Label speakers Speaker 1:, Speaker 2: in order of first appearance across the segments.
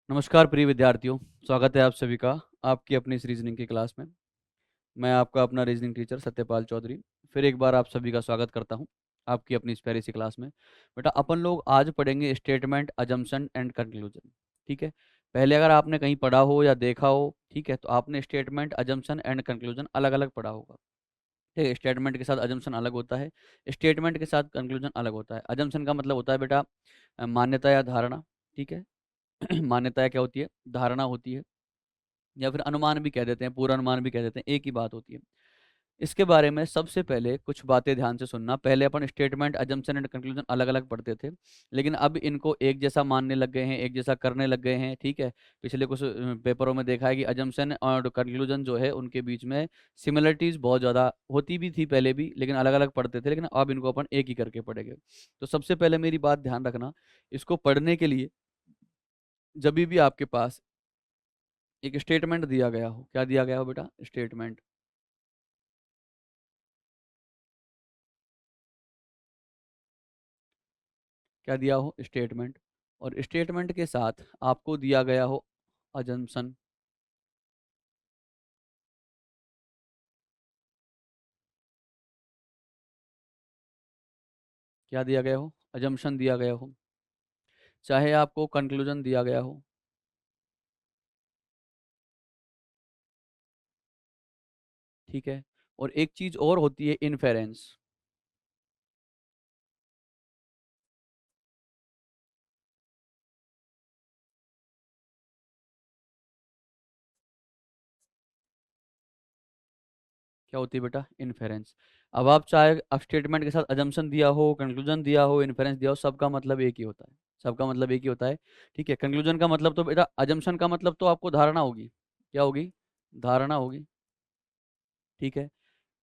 Speaker 1: नमस्कार प्रिय विद्यार्थियों। स्वागत है आप सभी का आपकी अपनी इस रीजनिंग की क्लास में। मैं आपका अपना रीजनिंग टीचर सत्यपाल चौधरी फिर एक बार आप सभी का स्वागत करता हूं आपकी अपनी इस प्यारी सी क्लास में। बेटा अपन लोग आज पढ़ेंगे स्टेटमेंट, अजम्पशन एंड कंक्लूजन। ठीक है। पहले अगर आपने कहीं पढ़ा हो या देखा हो, ठीक है, तो आपने स्टेटमेंट, अजम्पशन एंड कंक्लूजन अलग अलग पढ़ा होगा। ठीक है। स्टेटमेंट के साथ अजम्पशन अलग होता है, स्टेटमेंट के साथ कंक्लूजन अलग होता है। अजम्पशन का मतलब होता है बेटा मान्यता या धारणा। ठीक है। मान्यता क्या होती है? धारणा होती है, या फिर अनुमान भी कह देते हैं, पूर्वानुमान भी कह देते हैं, एक ही बात होती है। इसके बारे में सबसे पहले कुछ बातें ध्यान से सुनना। पहले अपन स्टेटमेंट, अजम्पशन एंड कंक्लूजन अलग अलग पढ़ते थे, लेकिन अब इनको एक जैसा मानने लग गए हैं, एक जैसा करने लग गए हैं। ठीक है। पिछले कुछ पेपरों में देखा है कि अजम्पशन और कंक्लूजन जो है उनके बीच में सिमिलरिटीज बहुत ज़्यादा होती भी थी पहले भी, लेकिन अलग अलग पढ़ते थे, लेकिन अब इनको अपन एक ही करके पढ़ेंगे। तो सबसे पहले मेरी बात ध्यान रखना, इसको पढ़ने के लिए जब भी आपके पास एक स्टेटमेंट दिया गया हो, क्या दिया गया हो बेटा? स्टेटमेंट। क्या दिया हो? स्टेटमेंट। और स्टेटमेंट के साथ आपको दिया गया हो अजम्पशन। क्या दिया गया हो? अजम्पशन दिया गया हो। चाहे आपको कंक्लूजन दिया गया हो। ठीक है। और एक चीज और होती है, इन्फेरेंस। क्या होती है बेटा? इन्फेरेंस। अब आप चाहे अब स्टेटमेंट के साथ अजम्पशन दिया हो, कंक्लूजन दिया हो, इन्फेरेंस दिया हो, सबका मतलब एक ही होता है। सबका मतलब एक ही होता है। ठीक है। कंक्लूजन का मतलब तो बेटा, अजम्पशन का मतलब तो आपको धारणा होगी। क्या होगी? धारणा होगी। ठीक है।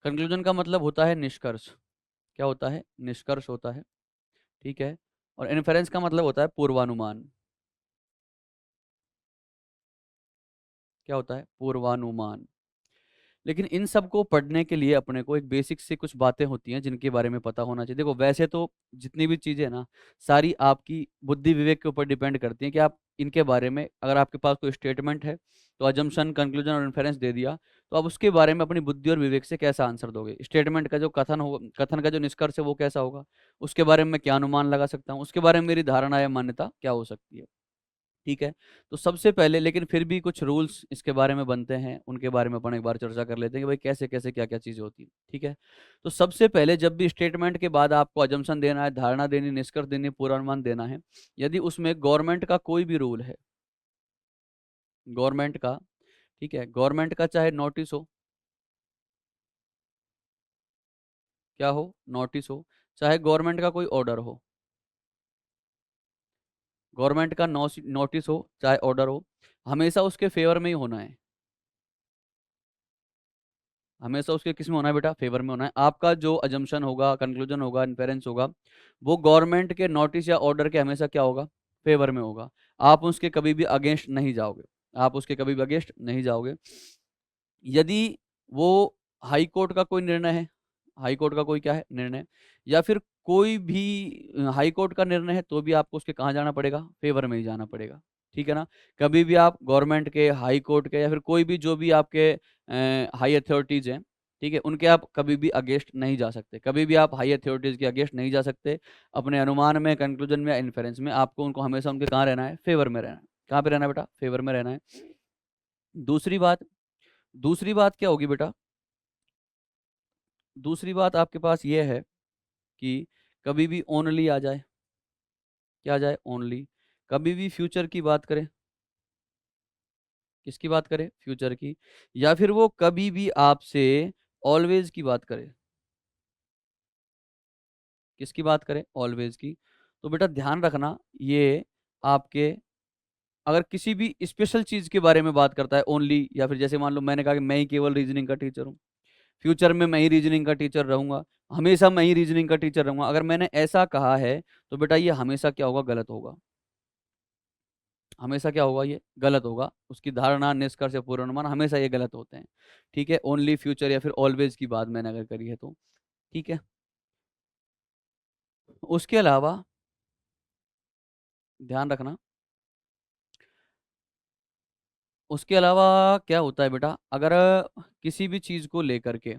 Speaker 1: कंक्लूजन का मतलब होता है निष्कर्ष। क्या होता है? निष्कर्ष होता है। ठीक है। और इन्फेरेंस का मतलब होता है पूर्वानुमान। क्या होता है? पूर्वानुमान। लेकिन इन सब को पढ़ने के लिए अपने को एक बेसिक से कुछ बातें होती हैं जिनके बारे में पता होना चाहिए। देखो, वैसे तो जितनी भी चीज़ें ना, सारी आपकी बुद्धि विवेक के ऊपर डिपेंड करती हैं कि आप इनके बारे में, अगर आपके पास कोई स्टेटमेंट है तो अजम्पशन, कंक्लूजन और इन्फेरेंस दे दिया, तो आप उसके बारे में अपनी बुद्धि और विवेक से कैसा आंसर दोगे। स्टेटमेंट का जो कथन हो, कथन का जो निष्कर्ष है वो कैसा होगा, उसके बारे में मैं क्या अनुमान लगा सकता हूँ, उसके बारे में मेरी धारणा या मान्यता क्या हो सकती है। ठीक है। तो सबसे पहले, लेकिन फिर भी कुछ रूल्स इसके बारे में बनते हैं, उनके बारे में अपन एक बार चर्चा कर लेते हैं कि भाई कैसे कैसे क्या क्या चीज़ें होती है। ठीक है। तो सबसे पहले जब भी स्टेटमेंट के बाद आपको अजम्पशन देना है, धारणा देनी, निष्कर्ष देनी, पूर्वानुमान देना है, यदि उसमें गवर्नमेंट का कोई भी रूल है, गवर्नमेंट का, ठीक है, गवर्नमेंट का चाहे नोटिस हो, क्या हो? नोटिस हो। चाहे गवर्नमेंट का कोई ऑर्डर हो, गवर्नमेंट का नोटिस हो चाहे ऑर्डर हो, हमेशा उसके फेवर में ही होना है। हमेशा उसके किस में होना है बेटा? फेवर में होना है। आपका जो अजम्पशन होगा, कंक्लूजन होगा, इन्फेरेंस होगा, वो गवर्नमेंट के नोटिस या ऑर्डर के हमेशा क्या होगा? फेवर में होगा। आप उसके कभी भी अगेंस्ट नहीं जाओगे। आप उसके कभी भी अगेंस्ट नहीं जाओगे। यदि वो हाई कोर्ट का कोई निर्णय है, हाई कोर्ट का कोई क्या है? निर्णय, या फिर कोई भी हाई कोर्ट का निर्णय है, तो भी आपको उसके कहाँ जाना पड़ेगा? फेवर में ही जाना पड़ेगा। ठीक है ना। कभी भी आप गवर्नमेंट के, हाई कोर्ट के, या फिर कोई भी जो भी आपके हाई अथॉरिटीज हैं, ठीक है, उनके आप कभी भी अगेंस्ट नहीं जा सकते। कभी भी आप हाई अथॉरिटीज के अगेंस्ट नहीं जा सकते। अपने अनुमान में, कंक्लूजन में या इन्फेरेंस में आपको उनको हमेशा उनके कहाँ रहना है? फेवर में रहना है। कहाँ पे रहना है बेटा? फेवर में रहना है। दूसरी बात, दूसरी बात क्या होगी बेटा? दूसरी बात आपके पास ये है कि कभी भी ओनली आ जाए। क्या आ जाए? ओनली। कभी भी फ्यूचर की बात करें। किसकी बात करें? फ्यूचर की। या फिर वो कभी भी आपसे ऑलवेज की बात करे। किसकी बात करें? ऑलवेज की। तो बेटा ध्यान रखना, ये आपके, अगर किसी भी स्पेशल चीज के बारे में बात करता है ओनली, या फिर जैसे मान लो मैंने कहा कि मैं ही केवल रीजनिंग का टीचर हूँ, फ्यूचर में मैं ही रीजनिंग का टीचर रहूंगा, हमेशा मैं ही रीजनिंग का टीचर रहूंगा, अगर मैंने ऐसा कहा है तो बेटा ये हमेशा क्या होगा? गलत होगा। हमेशा क्या होगा? ये गलत होगा। उसकी धारणा, निष्कर्ष या पूर्वानुमान हमेशा ये गलत होते हैं। ठीक है। ओनली, फ्यूचर या फिर ऑलवेज की बात मैंने अगर करी है तो। ठीक है। उसके अलावा ध्यान रखना, उसके अलावा क्या होता है बेटा, अगर किसी भी चीज़ को लेकर के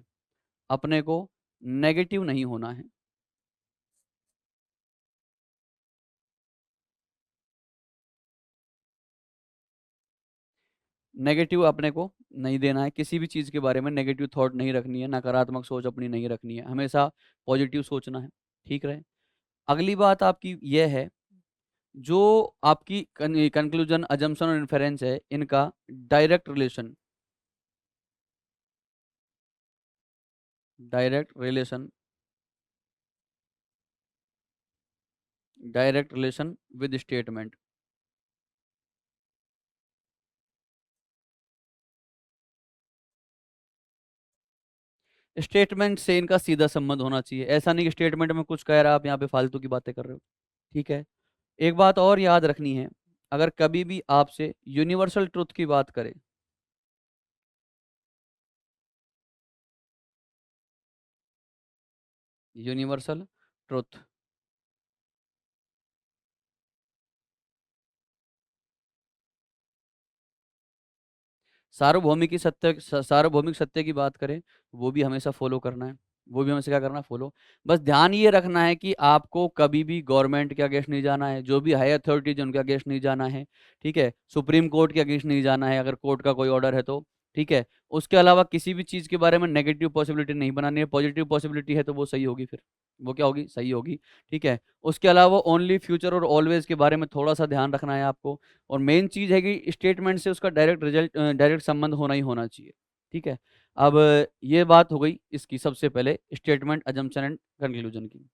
Speaker 1: अपने को नेगेटिव नहीं होना है, नेगेटिव अपने को नहीं देना है, किसी भी चीज़ के बारे में नेगेटिव थॉट नहीं रखनी है, नकारात्मक सोच अपनी नहीं रखनी है, हमेशा पॉजिटिव सोचना है, ठीक रहे। अगली बात आपकी यह है, जो आपकी कंक्लूजन, अजम्पशन और इन्फेरेंस है, इनका direct relation, direct relation, direct relation with statement. Statement से इनका सीधा संबंध होना चाहिए, ऐसा नहीं कि स्टेटमेंट में कुछ कह रहा है आप यहाँ पे फालतू की बातें कर रहे हो, ठीक है। एक बात और याद रखनी है, अगर कभी भी आपसे यूनिवर्सल ट्रुथ की बात करें, यूनिवर्सल ट्रुथ, सार्वभौमिक सत्य की बात करें, वो भी हमेशा फॉलो करना है, वो भी हमेशा क्या करना है, फॉलो। बस ध्यान ये रखना है कि आपको कभी भी गवर्नमेंट के अगेंस्ट नहीं जाना है, जो भी हाई अथॉरिटीज उनके अगेंस्ट नहीं जाना है, ठीक है। सुप्रीम कोर्ट के अगेंस्ट नहीं जाना है, अगर कोर्ट का कोई ऑर्डर है तो, ठीक है। उसके अलावा किसी भी चीज़ के बारे में नेगेटिव पॉसिबिलिटी नहीं बनानी है, पॉजिटिव पॉसिबिलिटी है तो वो सही होगी, फिर वो क्या होगी, सही होगी, ठीक है। उसके अलावा ओनली फ्यूचर और ऑलवेज के बारे में थोड़ा सा ध्यान रखना है आपको। और मेन चीज़ है कि स्टेटमेंट से उसका डायरेक्ट रिजल्ट, डायरेक्ट संबंध होना ही होना चाहिए, ठीक है। अब ये बात हो गई इसकी सबसे पहले स्टेटमेंट, अजम्पशन एंड कंक्लूजन की,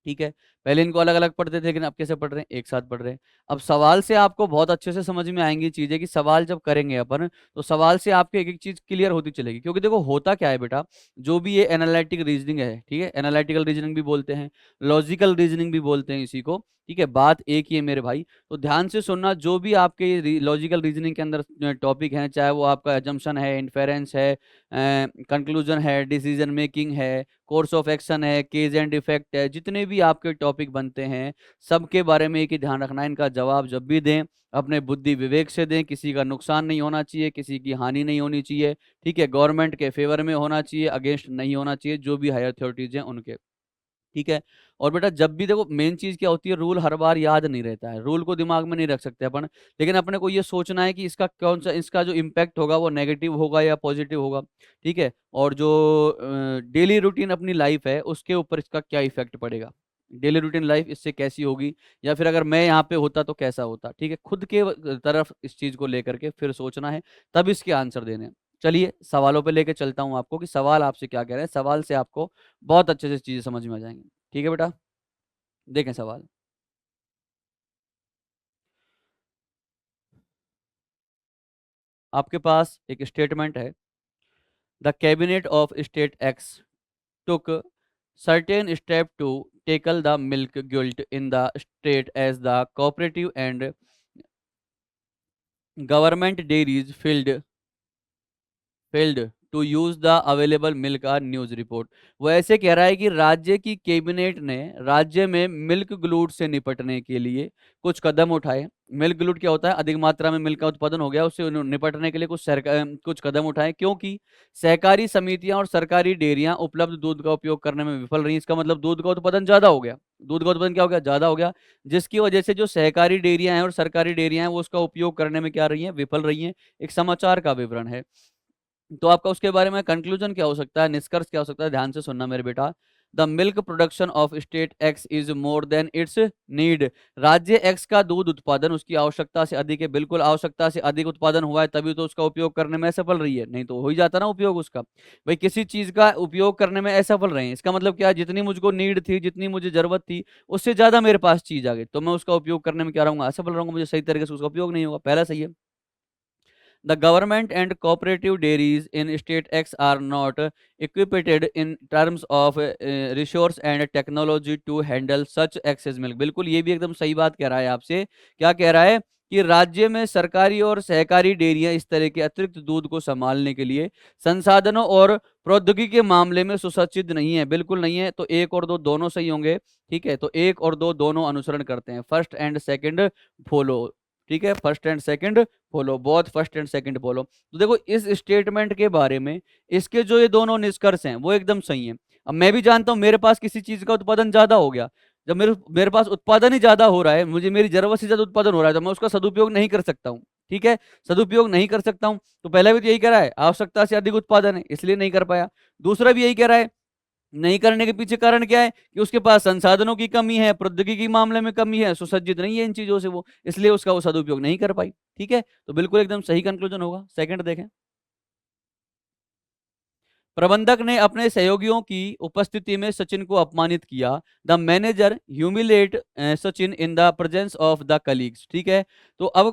Speaker 1: ठीक है। पहले इनको अलग अलग पढ़ते थे, लेकिन अब कैसे पढ़ रहे हैं, एक साथ पढ़ रहे हैं। अब सवाल से आपको बहुत अच्छे से समझ में आएंगी चीजें, कि सवाल जब करेंगे अपन, तो सवाल से आपके एक एक चीज क्लियर होती चलेगी। क्योंकि देखो होता क्या है बेटा, जो भी ये एनालिटिक रीजनिंग है, ठीक है, एनालिटिकल रीजनिंग भी बोलते हैं, लॉजिकल रीजनिंग भी बोलते हैं इसी को, ठीक है। बात एक ही है मेरे भाई, तो ध्यान से सुनना। जो भी आपके लॉजिकल रीजनिंग के अंदर टॉपिक हैं, चाहे वो आपका एजम्पशन है, इन्फेरेंस है, कंक्लूजन है, डिसीजन मेकिंग है, कोर्स ऑफ एक्शन है, केज एंड इफेक्ट है, जितने भी आपके टॉपिक बनते हैं, सबके बारे में एक ही ध्यान रखना है, इनका जवाब जब भी दें अपने बुद्धि विवेक से दें, किसी का नुकसान नहीं होना चाहिए, किसी की हानि नहीं होनी चाहिए, ठीक है। गवर्नमेंट के फेवर में होना चाहिए, अगेंस्ट नहीं होना चाहिए, जो भी हायर अथॉरिटीज हैं उनके, ठीक है। और बेटा जब भी देखो, मेन चीज क्या होती है, रूल हर बार याद नहीं रहता है, रूल को दिमाग में नहीं रख सकते अपन, लेकिन अपने को ये सोचना है कि इसका कौन सा, इसका जो इम्पैक्ट होगा वो नेगेटिव होगा या पॉजिटिव होगा, ठीक है। और जो डेली रूटीन अपनी लाइफ है उसके ऊपर इसका क्या इफेक्ट पड़ेगा, डेली रूटीन लाइफ इससे कैसी होगी, या फिर अगर मैं यहाँ पे होता तो कैसा होता, ठीक है। खुद के तरफ इस चीज को लेकर के फिर सोचना है, तब इसके आंसर देने हैं। चलिए सवालों पे लेके चलता हूँ आपको, कि सवाल आपसे क्या कह रहे हैं, सवाल से आपको बहुत अच्छे से चीजें समझ में आ जाएंगी, ठीक है बेटा। देखें सवाल, आपके पास एक स्टेटमेंट है, the cabinet of state x took certain step to tackle the milk guilt in the state as the cooperative and government dairies failed to use the available milk, are news report. वो ऐसे कह रहा है कि राज्य की cabinet ने राज्य में मिल्क ग्लूट से निपटने के लिए कुछ कदम उठाए। मिल्क ग्लूट क्या होता है, अधिक मात्रा में मिल्क का उत्पादन हो गया, उससे निपटने के लिए कुछ कदम उठाए, क्योंकि सहकारी समितियां और सरकारी डेयरियां उपलब्ध दूध का उपयोग करने में विफल रही। इसका मतलब दूध का उत्पादन ज्यादा हो गया, दूध का उत्पादन क्या हो गया, ज्यादा हो गया, जिसकी वजह से जो सहकारी डेयरियां हैं और सरकारी डेयरियां हैं वो उसका उपयोग करने में क्या रही हैं, विफल रही हैं। एक समाचार का विवरण है, तो आपका उसके बारे में कंक्लूजन क्या हो सकता है, निष्कर्ष क्या हो सकता है, ध्यान से सुनना मेरे बेटा। The milk production of state x is more than it's need. राज्य एक्स का दूध उत्पादन उसकी आवश्यकता से अधिक है, बिल्कुल आवश्यकता से अधिक उत्पादन हुआ है, तभी तो उसका उपयोग करने में असफल रही है, नहीं तो हो ही जाता ना उपयोग उसका। भाई किसी चीज का उपयोग करने में असफल रहे हैं, इसका मतलब क्या है, जितनी मुझको नीड थी, जितनी मुझे जरूरत थी, उससे ज्यादा मेरे पास चीज आ गई, तो मैं उसका उपयोग करने में क्या रहूंगा, असफल रहूंगा, मुझे सही तरीके से उसका उपयोग नहीं होगा, पहला सही है। The government and cooperative dairies in state X are not equipped in terms of resource and technology to handle such excess milk। बिल्कुल ये भी एकदम सही बात कह रहा है आपसे, क्या कह रहा है कि राज्य में सरकारी और सहकारी डेयरियां इस तरह के अतिरिक्त दूध को संभालने के लिए संसाधनों और प्रौद्योगिकी के मामले में सुसज्जित नहीं है, बिल्कुल नहीं है। तो एक और दो दोनों सही होंगे, ठीक है। तो एक और दो दोनों अनुसरण करते हैं, फर्स्ट एंड सेकंड फॉलो, ठीक है, first and second follow, both first and second follow. तो देखो इस स्टेटमेंट के बारे में इसके जो ये दोनों निष्कर्ष हैं वो एकदम सही है। अब मैं भी जानता हूं मेरे पास किसी चीज का उत्पादन ज्यादा हो गया, जब मेरे मेरे पास उत्पादन ही ज्यादा हो रहा है, मुझे मेरी जरूरत से ज्यादा उत्पादन हो रहा है, तो मैं उसका सदुपयोग नहीं कर सकता हूँ। ठीक है, सदुपयोग नहीं कर सकता हूँ, तो पहला भी तो यही कह रहा है आवश्यकता से अधिक उत्पादन है इसलिए नहीं कर पाया। दूसरा भी यही कह रहा है, नहीं करने के पीछे कारण क्या है कि उसके पास संसाधनों की कमी है, प्रौद्योगिकी के मामले में कमी है, सुसज्जित नहीं है इन चीजों से वो, इसलिए उसका वो सदुपयोग नहीं कर पाई। ठीक है, तो बिल्कुल एकदम सही कंक्लूजन होगा। सेकंड देखें, प्रबंधक ने अपने सहयोगियों की उपस्थिति में सचिन को अपमानित किया। The manager humiliate Sachin in the presence of the colleagues. ठीक है, तो अब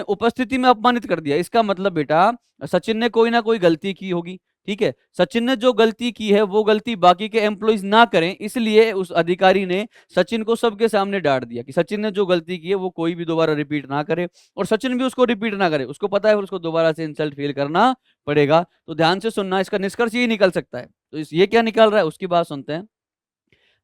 Speaker 1: उपस्थिति में अपमानित कर दिया, इसका मतलब बेटा सचिन ने कोई ना कोई गलती की होगी। ठीक है, सचिन ने जो गलती की है वो गलती बाकी के एम्प्लॉइज ना करें, इसलिए उस अधिकारी ने सचिन को सबके सामने डांट दिया कि सचिन ने जो गलती की है वो कोई भी दोबारा रिपीट ना करे, और सचिन भी उसको रिपीट ना करे, उसको पता है उसको दोबारा से इंसल्ट फील करना पड़ेगा। तो ध्यान से सुनना, इसका निष्कर्ष ये निकल सकता है। तो ये क्या निकल रहा है उसकी बात सुनते हैं।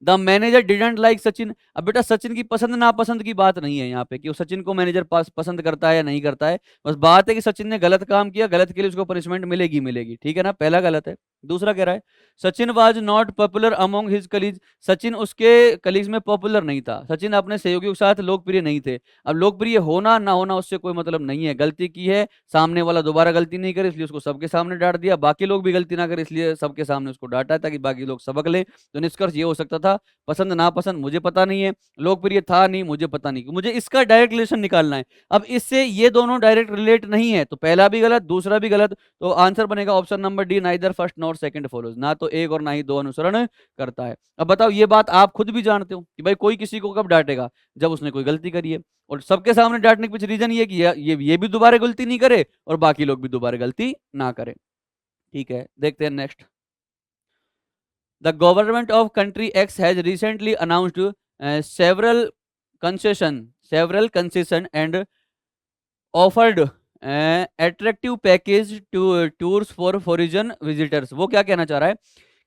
Speaker 1: The manager didn't like Sachin. अब बेटा सचिन की पसंद नापसंद की बात नहीं है यहाँ पे कि वो सचिन को मैनेजर पसंद करता है या नहीं करता है, बस बात है कि सचिन ने गलत काम किया, गलत के लिए उसको पनिशमेंट मिलेगी मिलेगी। ठीक है ना, पहला गलत है। दूसरा कह रहा है Sachin was not popular among his colleague. Sachin उसके कलीग्स में पॉपुलर नहीं था, सचिन अपने सहयोगियों के साथ लोकप्रिय नहीं थे। अब लोकप्रिय होना ना होना उससे कोई मतलब नहीं है, गलती की है, सामने वाला दोबारा गलती नहीं करे इसलिए उसको सबके सामने डांट दिया, बाकी लोग भी गलती ना करे इसलिए सबके सामने उसको डांटा ताकि बाकी लोग सबक ले। तो निष्कर्ष ये हो सकता था, पसंद नापसंद मुझे पता नहीं है, लोकप्रिय था नहीं मुझे पता नहीं, मुझे इसका डायरेक्ट रिलेशन निकालना है। अब इससे ये दोनों डायरेक्ट रिलेट नहीं है, तो पहला भी गलत दूसरा भी गलत, तो आंसर बनेगा option number D, neither first not second follows. ना तो एक और ना ही दो अनुसरण करता है। अब बताओ, ये बात आप खुद भी जानते हो कि भाई कोई किसी को कब डांटेगा, जब उसने कोई गलती करी है, और सबके सामने डांटने के पीछे रीजन ये कि ये भी दोबारा गलती नहीं करे और बाकी लोग भी दोबारा गलती ना करें। ठीक है, देखते हैं next. The government of country X has recently announced several concession and offered attractive package to tours for foreign visitors। वो क्या कहना चाह रहा है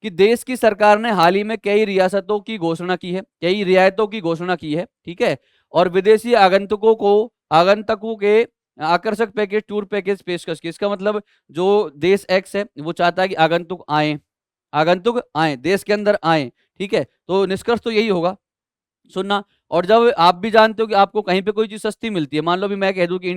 Speaker 1: कि देश की सरकार ने हाल ही में कई रियासतों की घोषणा की है, कई रियायतों की घोषणा की है। ठीक है, और विदेशी आगंतुकों के आकर्षक पैकेज टूर पैकेज पेशकश की। इसका मतलब जो देश एक्स है वो चाहता है कि आगंतुक आए देश के अंदर आए। ठीक है, तो निष्कर्ष तो यही होगा, सुनना। और जब आप भी जानते हो कि आपको कहीं पे कोई चीज सस्ती मिलती है, मान लो भी मैं कह दूं कि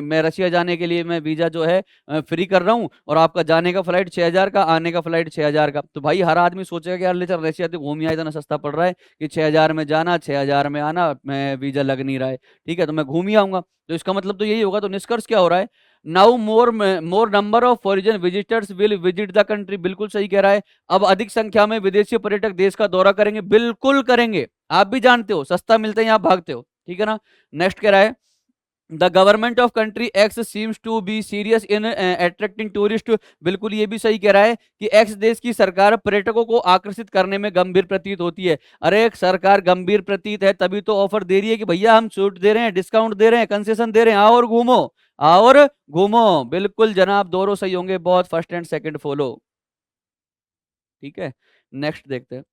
Speaker 1: मैं रशिया जाने के लिए मैं वीजा जो है फ्री कर रहा हूं, और आपका जाने का फ्लाइट 6000 का, आने का फ्लाइट 6000 का, तो भाई हर आदमी सोचेगा कि यार ले चल रशिया तो घूम ही आया, इतना सस्ता पड़ रहा है कि 6000 में जाना 6000 में आना, मैं वीजा लग नहीं रहा है। ठीक है, तो मैं घूम ही आऊंगा, तो इसका मतलब तो यही होगा। तो निष्कर्ष क्या हो रहा है, now more number of foreign visitors will visit the country. बिल्कुल सही कह रहा है, अब अधिक संख्या में विदेशी पर्यटक देश का दौरा करेंगे, बिल्कुल करेंगे। आप भी जानते हो सस्ता मिलता है यहाँ भागते हो। ठीक है ना, नेक्स्ट कह रहा है the government of country X seems to be serious in attracting tourist. बिल्कुल ये भी सही कह रहा है कि एक्स देश की सरकार पर्यटकों को आकर्षित करने में गंभीर प्रतीत होती है। अरे एक सरकार गंभीर प्रतीत है तभी तो ऑफर दे रही है कि भैया हम छूट दे रहे हैं, डिस्काउंट दे रहे हैं, कंसेशन दे रहे हैं, आओ और घूमो, आओ और घूमो। बिल्कुल जनाब, दोनों सही होंगे, बहुत फर्स्ट एंड सेकंड फॉलो। ठीक है, नेक्स्ट देखते हैं।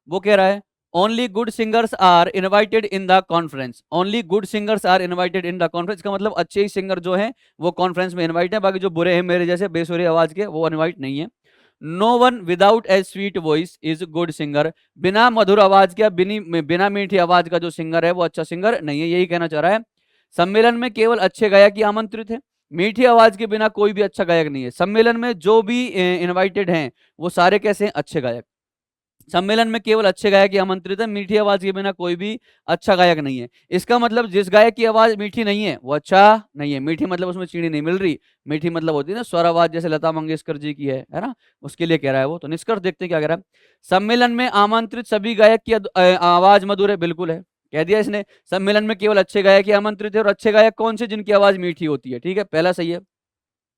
Speaker 1: वो कह रहा है only good singers are invited in the conference. Only good singers are invited in the conference का मतलब अच्छे ही सिंगर जो हैं वो कॉन्फ्रेंस में इनवाइट है, बाकी जो बुरे हैं मेरे जैसे बेसुरी आवाज के वो इनवाइट नहीं है। No one without a sweet voice is good singer. बिना मधुर आवाज के, बिना मीठी आवाज का जो सिंगर है वो अच्छा सिंगर नहीं है, यही कहना चाह रहा है। सम्मेलन में केवल अच्छे गायक ही आमंत्रित है, मीठी आवाज के बिना कोई भी अच्छा गायक नहीं है। सम्मेलन में जो भी इनवाइटेड हैं वो सारे कैसे हैं, अच्छे गायक। सम्मेलन में केवल अच्छे गायक ही आमंत्रित है, मीठी आवाज के बिना कोई भी अच्छा गायक नहीं है। इसका मतलब जिस गायक की आवाज मीठी नहीं है वो अच्छा नहीं है। मीठी मतलब उसमें चीनी नहीं मिल रही, मीठी मतलब होती है ना स्वर आवाज, जैसे लता मंगेशकर जी की है ना, उसके लिए कह रहा है वो। तो निष्कर्ष देखते हैं क्या कह रहा है। सम्मेलन में आमंत्रित सभी गायक की आवाज मधुर है, बिल्कुल है, कह दिया इसने। सम्मेलन में केवल अच्छे गायक ही आमंत्रित है, और अच्छे गायक कौन से, जिनकी आवाज मीठी होती है। ठीक है, पहला सही है।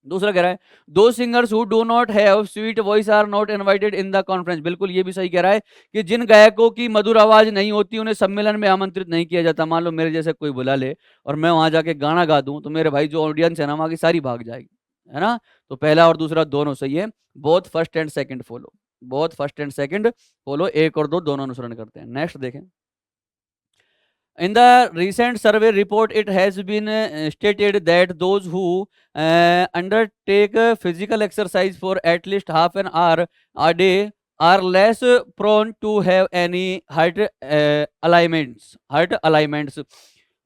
Speaker 1: दूसरा कह रहा है दो singers who do not have sweet voice are not invited in the conference. बिल्कुल ये भी सही कह रहा है कि जिन गायकों की मधुर आवाज नहीं होती उन्हें सम्मेलन में आमंत्रित नहीं किया जाता। मान लो मेरे जैसे कोई बुला ले और मैं वहां जाके गाना गा दूं तो मेरे भाई जो ऑडियंस है ना वहां की सारी भाग जाएगी, है ना। तो पहला और दूसरा दोनों सही है, both first and second follow, both first and second follow, एक और दो दोनों अनुसरण करते हैं। नेक्स्ट देखें। In the recent survey report, it has been stated that those who undertake physical exercise for at least half an hour a day are less prone to have any heart alignments.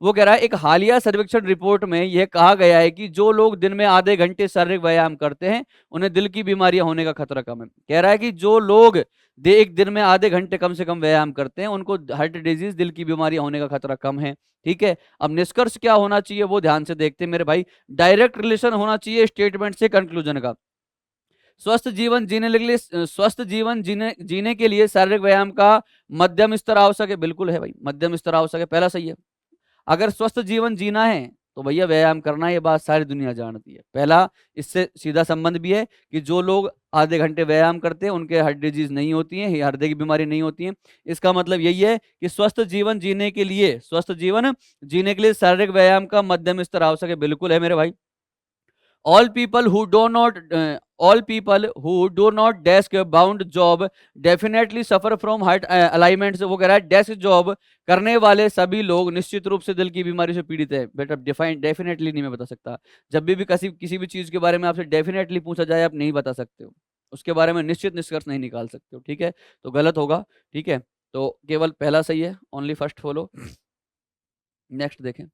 Speaker 1: वो कह रहा है एक हालिया सर्वेक्षण report में यह कहा गया है कि जो लोग दिन में आधे घंटे शारीरिक व्यायाम करते हैं उन्हें दिल की बीमारियां होने का खतरा कम है। कह रहा है कि जो लोग एक दिन में आधे घंटे कम से कम व्यायाम करते हैं उनको हार्ट डिजीज दिल की बीमारियां होने का खतरा कम है। ठीक है, अब निष्कर्ष क्या होना चाहिए वो ध्यान से देखते हैं मेरे भाई। डायरेक्ट रिलेशन होना चाहिए स्टेटमेंट से कंक्लूजन का। स्वस्थ जीवन जीने के लिए शारीरिक व्यायाम का मध्यम स्तर आवश्यक है। बिल्कुल है भाई, मध्यम स्तर आवश्यक है, पहला सही है। अगर स्वस्थ जीवन जीना है तो भैया व्यायाम करना है, ये बात सारी दुनिया जानती है। पहला, इससे सीधा संबंध भी है कि जो लोग आधे घंटे व्यायाम करते हैं उनके हार्ट डिजीज नहीं होती है, हृदय की बीमारी नहीं होती है। इसका मतलब यही है कि स्वस्थ जीवन जीने के लिए शारीरिक व्यायाम का मध्यम स्तर आवश्यक है। बिल्कुल है मेरे भाई। all people who do not all people who do not desk bound job definitely suffer from heart alignments। वो कह रहा है डेस्क जॉब करने वाले सभी लोग निश्चित रूप से दिल की बीमारी से पीड़ित है। बेटा डेफिनेटली नहीं मैं बता सकता। जब भी किसी भी चीज के बारे में आपसे डेफिनेटली पूछा जाए आप नहीं बता सकते हो, उसके बारे में निश्चित निष्कर्ष नहीं निकाल सकते हो। ठीक है, तो गलत होगा। ठीक है, तो केवल पहला सही है, ओनली फर्स्ट फॉलो। नेक्स्ट देखें,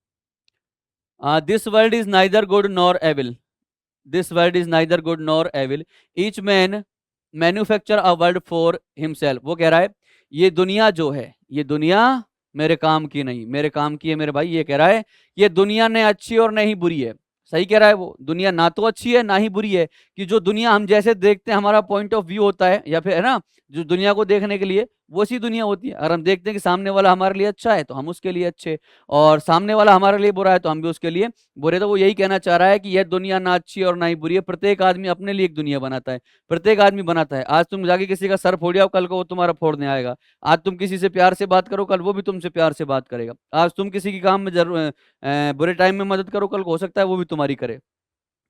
Speaker 1: this world is neither good nor evil. This word is neither good nor evil. Each man manufacture a word for himself। वो कह रहा है ये दुनिया जो है, ये दुनिया मेरे काम की नहीं, मेरे काम की है मेरे भाई। ये कह रहा है ये दुनिया ने अच्छी और नहीं बुरी है। सही कह रहा है वो, दुनिया ना तो अच्छी है ना ही बुरी है। कि जो दुनिया हम जैसे देखते हैं, हमारा पॉइंट ऑफ व्यू होता है, या फिर है ना, जो दुनिया को देखने के लिए वो सी दुनिया होती है। अगर हम देखते हैं कि सामने वाला हमारे लिए अच्छा है तो हम उसके लिए अच्छे, और सामने वाला हमारे लिए बुरा है तो हम भी उसके लिए बुरे। तो वो यही कहना चाह रहा है कि यह दुनिया ना अच्छी और ना ही बुरी है। प्रत्येक आदमी अपने लिए एक दुनिया बनाता है, प्रत्येक आदमी बनाता है। आज तुम जाके किसी का सर फोड़िया, कल को वो तुम्हारा फोड़ने आएगा। आज तुम किसी से प्यार से बात करो, कल वो भी तुमसे प्यार से बात करेगा। आज तुम किसी की काम में बुरे टाइम में मदद करो, कल को हो सकता है वो भी तुम्हारी करे।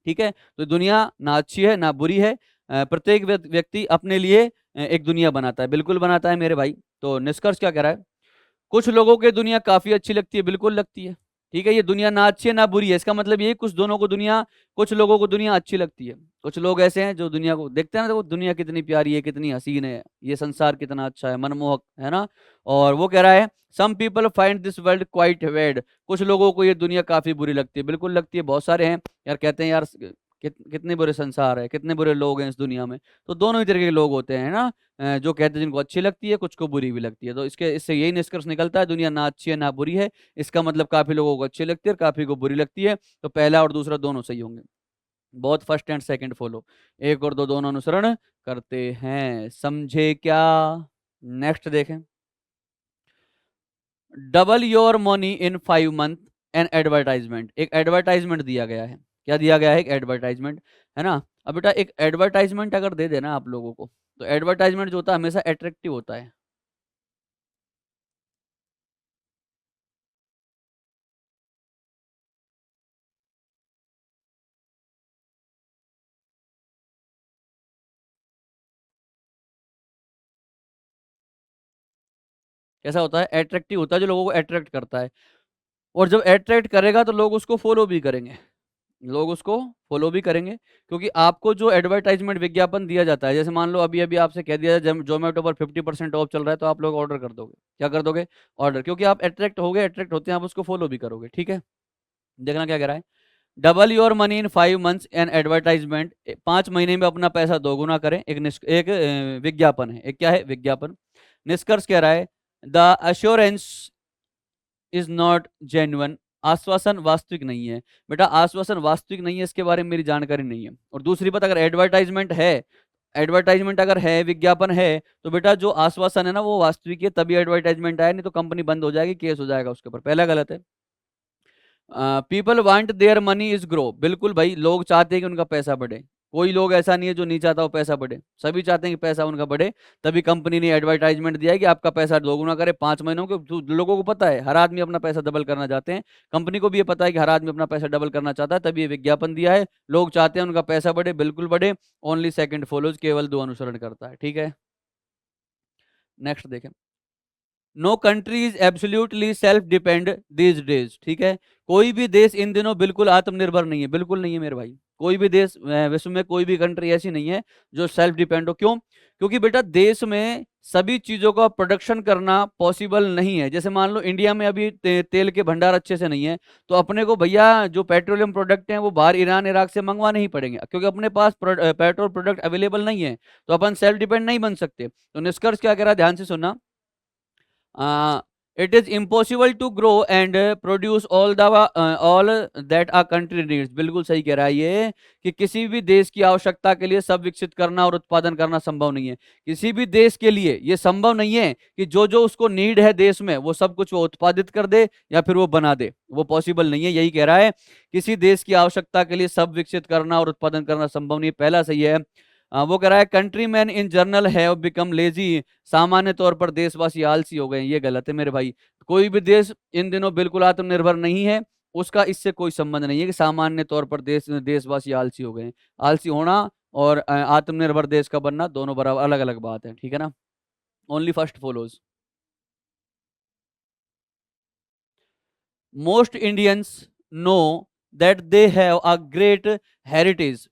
Speaker 1: ठीक है, तो दुनिया ना अच्छी है ना बुरी है। प्रत्येक व्यक्ति अपने लिए एक दुनिया बनाता है। बिल्कुल बनाता है मेरे भाई। तो निष्कर्ष क्या कह रहा है, कुछ लोगों के दुनिया काफी अच्छी लगती है, बिल्कुल लगती है। ठीक है, ये दुनिया ना अच्छी है ना बुरी है, इसका मतलब ये कुछ लोगों को दुनिया अच्छी लगती है। कुछ लोग ऐसे हैं जो दुनिया को देखते हैं ना, तो दुनिया कितनी प्यारी है, कितनी हसीन है, ये संसार कितना अच्छा है, मनमोहक है ना। और वो कह रहा है some people find this world quite weird. कुछ लोगों को ये दुनिया काफी बुरी लगती है। बिल्कुल लगती है, बहुत सारे हैं यार कहते हैं यार कितने बुरे संसार है, कितने बुरे लोग हैं इस दुनिया में। तो दोनों ही तरीके के लोग होते हैं ना, जो कहते हैं जिनको अच्छी लगती है, कुछ को बुरी भी लगती है। तो इससे यही निष्कर्ष निकलता है दुनिया ना अच्छी है ना बुरी है। इसका मतलब काफी लोगों को अच्छी लगती है और काफी को बुरी लगती है। तो पहला और दूसरा दोनों सही होंगे। बहुत फर्स्ट एंड सेकंड फॉलो, एक और दो दोनों अनुसरण करते हैं। समझे क्या? नेक्स्ट देखें, double your money in 5 month an advertisement. एक एडवर्टाइजमेंट दिया गया है। क्या दिया गया है? एक एडवर्टाइजमेंट, है ना। अब बेटा एक एडवर्टाइजमेंट अगर दे देना आप लोगों को, तो एडवर्टाइजमेंट जो होता है हमेशा अट्रैक्टिव होता है। कैसा होता है? अट्रैक्टिव होता है, जो लोगों को अट्रैक्ट करता है। और जब अट्रैक्ट करेगा तो लोग उसको फॉलो भी करेंगे, लोग उसको फॉलो भी करेंगे। क्योंकि आपको जो एडवर्टाइजमेंट विज्ञापन दिया जाता है, जैसे मान लो अभी अभी आपसे कह दिया जाए जोमेटो पर 50% ऑफ चल रहा है, तो आप लोग ऑर्डर कर दोगे। क्या कर दोगे? ऑर्डर, क्योंकि आप अट्रैक्ट हो गए, अट्रैक्ट होते हैं आप उसको फॉलो भी करोगे। ठीक है, देखना क्या कह रहा है, double your money in 5 months an advertisement. 5 महीने में अपना पैसा दोगुना करें। एक विज्ञापन है, एक क्या है? विज्ञापन। निष्कर्ष कह रहा है the assurance is not genuine. आश्वासन वास्तविक नहीं है। बेटा आश्वासन वास्तविक नहीं है, इसके बारे में मेरी जानकारी नहीं है। और दूसरी बात, अगर एडवर्टाइजमेंट अगर है, विज्ञापन है, तो बेटा जो आश्वासन है ना वो वास्तविक है, तभी एडवर्टाइजमेंट आया, नहीं तो कंपनी बंद हो जाएगी, केस हो जाएगा उसके ऊपर। पहला गलत है। People want their money is grow. बिल्कुल भाई, लोग चाहते हैं कि उनका पैसा बढ़े। कोई लोग ऐसा नहीं है जो नहीं चाहता वो पैसा बढ़े, सभी चाहते हैं कि पैसा उनका बढ़े। तभी कंपनी ने एडवर्टाइजमेंट दिया है कि आपका पैसा दोगुना करे 5 महीनों के। लोगों को पता है हर आदमी अपना पैसा डबल करना चाहते हैं, कंपनी को भी ये पता है कि हर आदमी अपना पैसा डबल करना चाहता है, तभी ये विज्ञापन दिया है। लोग चाहते हैं उनका पैसा बढ़े, बिल्कुल बढ़े। ओनली सेकंड फॉलोज, केवल दो अनुसरण करता है। ठीक है, नेक्स्ट देखें, no country is absolutely self depend these days, ठीक है। कोई भी देश इन दिनों बिल्कुल आत्मनिर्भर नहीं है, बिल्कुल नहीं है मेरे भाई। कोई भी देश विश्व में कोई भी कंट्री ऐसी नहीं है जो सेल्फ डिपेंड हो। क्यों? क्योंकि बेटा देश में सभी चीजों का प्रोडक्शन करना पॉसिबल नहीं है। जैसे मान लो इंडिया में अभी तेल के भंडार अच्छे से नहीं है, तो अपने को भैया जो पेट्रोलियम प्रोडक्ट हैं वो बाहर ईरान इराक से मंगवाने ही पड़ेंगे, क्योंकि अपने पास पेट्रोल प्रोडक्ट अवेलेबल नहीं है, तो अपन सेल्फ डिपेंड नहीं बन सकते। तो निष्कर्ष क्या कह रहा है, ध्यान से सुनना। It is impossible to grow and produce all that a country needs. बिल्कुल सही कह रहा है ये, कि किसी भी देश की आवश्यकता के लिए सब विकसित करना और उत्पादन करना संभव नहीं है। किसी भी देश के लिए ये संभव नहीं है कि जो जो उसको नीड है देश में वो सब कुछ वो उत्पादित कर दे या फिर वो बना दे, वो पॉसिबल नहीं है। यही कह रहा है, किसी देश की आवश्यकता के लिए सब विकसित करना और उत्पादन करना संभव नहीं है। पहला सही है। वो कह रहा है country man in general have become lazy. सामान्य तौर पर देशवासी आलसी हो गए। ये गलत है मेरे भाई। कोई भी देश इन दिनों बिल्कुल आत्मनिर्भर नहीं है, उसका इससे कोई संबंध नहीं है कि सामान्य तौर पर देशवासी आलसी हो गए हैं। आलसी होना और आत्मनिर्भर देश का बनना दोनों बराबर अलग अलग बात है, ठीक है ना। Only first follows. Most Indians know that they have a great heritage.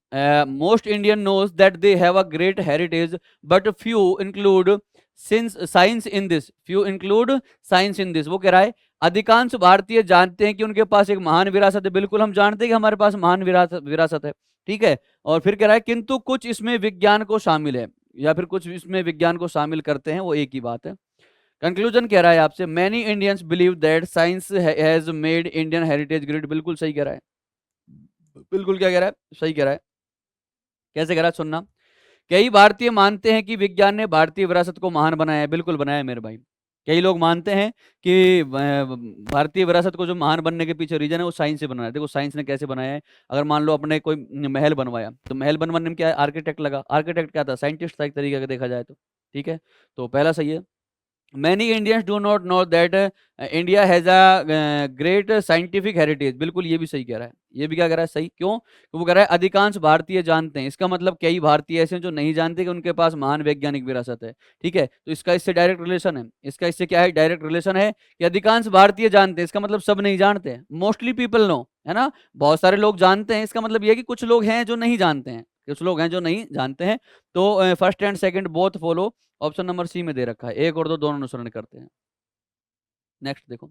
Speaker 1: Most Indian knows that they have a great heritage, but few include since science in this. Few include science in this. वो कह रहा है अधिकांश भारतीय जानते हैं कि उनके पास एक महान विरासत है। बिल्कुल हम जानते हैं कि हमारे पास महान विरासत है, ठीक है। और फिर कह रहा है किंतु कुछ इसमें विज्ञान को शामिल है, या फिर कुछ इसमें विज्ञान को शामिल करते हैं, वो एक ही बात है। कंक्लूजन कह रहा है आपसे, many Indians believe that science has made Indian heritage great. बिल्कुल सही कह रहा है। बिल्कुल क्या कह रहा है, सही कह रहा है। कैसे कह रहा है, सुनना। कई भारतीय मानते हैं कि विज्ञान ने भारतीय विरासत को महान बनाया है। बिल्कुल बनाया है मेरे भाई। कई लोग मानते हैं कि भारतीय विरासत को जो महान बनने के पीछे रीजन है वो साइंस से बनाया है। देखो साइंस ने कैसे बनाया है। अगर मान लो अपने कोई महल बनवाया, तो महल बनवाने में क्या है, आर्किटेक्ट लगा। आर्किटेक्ट क्या था, साइंटिस्ट था एक तरीके का देखा जाए तो, ठीक है। तो पहला सही है। Many Indians do not know that India has a great scientific heritage। बिल्कुल ये भी सही कह रहा है। ये भी क्या कह रहा है, सही। क्यों? तो वो कह रहा है अधिकांश भारतीय जानते हैं। इसका मतलब कई भारतीय ऐसे हैं जो नहीं जानते कि उनके पास महान वैज्ञानिक विरासत है, ठीक है। तो इसका इससे डायरेक्ट रिलेशन है। इसका इससे क्या है, डायरेक्ट रिलेशन है कि अधिकांश भारतीय जानते हैं, इसका मतलब सब नहीं जानते हैं। मोस्टली पीपल नो, है ना। बहुत सारे लोग जानते हैं, इसका मतलब ये है कि कुछ लोग हैं जो नहीं जानते हैं, कुछ लोग हैं जो नहीं जानते हैं। तो first and second both follow, option number C में दे रखा है। एक और दो दोनों अनुसरण करते हैं। नेक्स्ट देखो,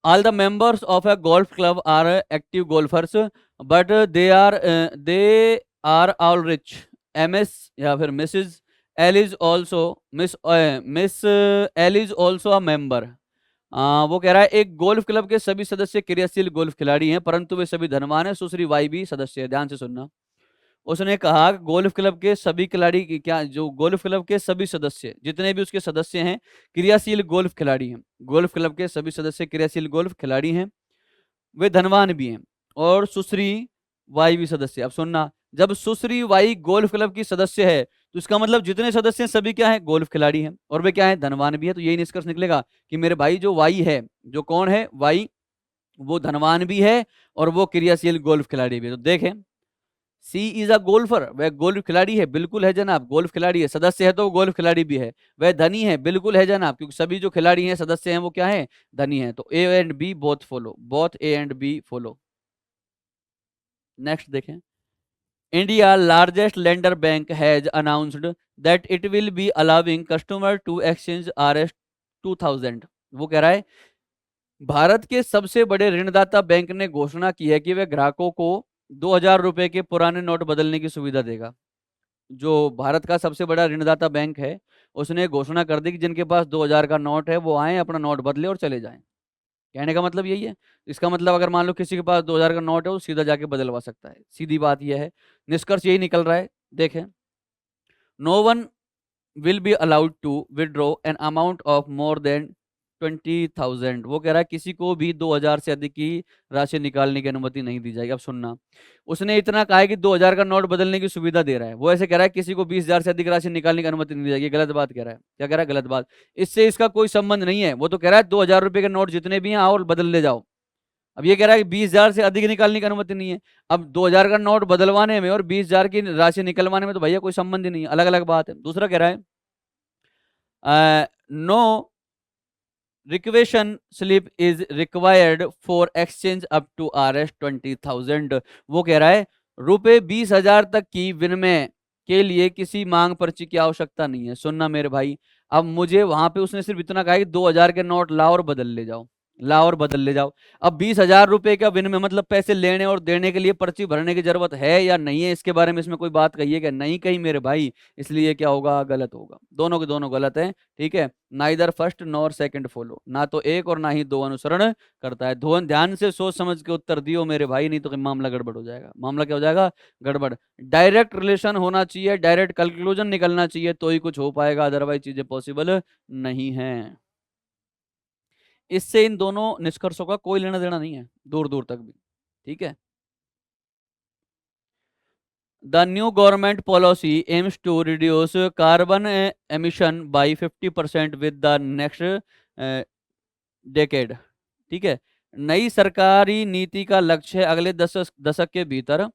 Speaker 1: all the members of a golf club are active golfers, but they are all rich. Ms या फिर Mrs L is also Miss L is also a member. वो कह रहा है एक गोल्फ क्लब के सभी सदस्य क्रियाशील गोल्फ खिलाड़ी हैं, परंतु वे सभी धनवान हैं। सुश्री वाई भी सदस्य है। ध्यान से सुनना। उसने कहा गोल्फ क्लब के सभी खिलाड़ी की क्या, जो गोल्फ क्लब के सभी सदस्य जितने भी उसके सदस्य हैं क्रियाशील गोल्फ खिलाड़ी हैं। गोल्फ क्लब के सभी सदस्य क्रियाशील गोल्फ खिलाड़ी हैं, वे धनवान भी हैं, और सुश्री वाई भी सदस्य। अब सुनना, जब सुश्री वाई गोल्फ क्लब की सदस्य है तो इसका मतलब जितने सदस्य हैं सभी क्या है, गोल्फ खिलाड़ी हैं, और वे क्या है, धनवान भी है। तो यही निष्कर्ष निकलेगा कि मेरे भाई जो वाई है, जो कौन है वाई, वो धनवान भी है और वो क्रियाशील गोल्फ खिलाड़ी भी है। तो देखें, सी इज अ गोल्फर, वह गोल्फ खिलाड़ी है, बिल्कुल है जनाब, गोल्फ खिलाड़ी है। सदस्य है तो वो गोल्फ खिलाड़ी भी है। वह धनी है, बिल्कुल है जनाब, क्योंकि सभी जो खिलाड़ी हैं सदस्य हैं वो क्या है, धनी है। तो A and B both follow, both A and B follow. Next देखें, India largest lender bank has announced that it will be allowing customer to exchange RS 2000। वो कह रहा है भारत के सबसे बड़े ऋणदाता बैंक ने घोषणा की है कि वह ग्राहकों को 2000 रुपए के पुराने नोट बदलने की सुविधा देगा। जो भारत का सबसे बड़ा ऋणदाता बैंक है, उसने घोषणा कर दी कि जिनके पास 2000 का नोट है वो आए, अपना नोट बदले और चले जाएं। कहने का मतलब यही है। इसका मतलब अगर मान लो किसी के पास 2000 का नोट है वो सीधा जाके बदलवा सकता है। सीधी बात यह है, निष्कर्ष यही निकल रहा है। देखें, no one will be allowed to withdraw an amount of more than 20,000। वो कह रहा है किसी को भी 2000 से अधिक की राशि निकालने की अनुमति नहीं दी जाएगी। अब सुनना, उसने इतना कहा है कि 2000 का नोट बदलने की सुविधा दे रहा है, वो ऐसे कह रहा है किसी को 20,000 से अधिक राशि निकालने की अनुमति नहीं दी जाएगी। गलत बात कह रहा है। क्या कह रहा है, गलत बात। इससे इसका कोई संबंध नहीं है। वो तो कह रहा है 2000 रुपए के नोट जितने भी हैं आओ और बदल ले जाओ। अब ये कह रहा है कि 20,000 से अधिक निकालने की अनुमति नहीं है। अब 2000 का नोट बदलवाने में और 20,000 की राशि निकलवाने में तो भैया कोई संबंध ही नहीं है, अलग अलग बात है। दूसरा कह रहा है no requisition slip is required for exchange up to Rs 20,000। वो कह रहा है रुपए 20,000 तक की विनिमय के लिए किसी मांग पर्ची की आवश्यकता नहीं है। सुनना मेरे भाई, अब मुझे वहां पे उसने सिर्फ इतना कहा कि 2,000 के नोट लाओ और बदल ले जाओ, लाओ और बदल ले जाओ। अब 20,000 रुपए का विनिमय मतलब पैसे लेने और देने के लिए पर्ची भरने की जरूरत है या नहीं है, इसके बारे में इसमें कोई बात कही है क्या? नहीं कही मेरे भाई, इसलिए क्या होगा? गलत होगा। दोनों के दोनों गलत है, ठीक है। Neither first nor second follow, ना तो एक और ना ही दो अनुसरण करता है। ध्यान से सोच समझ के उत्तर दियो मेरे भाई, नहीं तो मामला गड़बड़ हो जाएगा। मामला क्या हो जाएगा? गड़बड़। डायरेक्ट रिलेशन होना चाहिए, डायरेक्ट कंक्लूजन निकलना चाहिए, तो ही कुछ हो पाएगा, अदरवाइज चीजें पॉसिबल नहीं है। इससे इन दोनों निष्कर्षों का कोई लेना देना नहीं है, दूर दूर तक भी, ठीक है। The new government policy aims to reduce carbon emission by 50% with the next decade। ठीक है, नई सरकारी नीति का लक्ष्य है अगले दशक के भीतर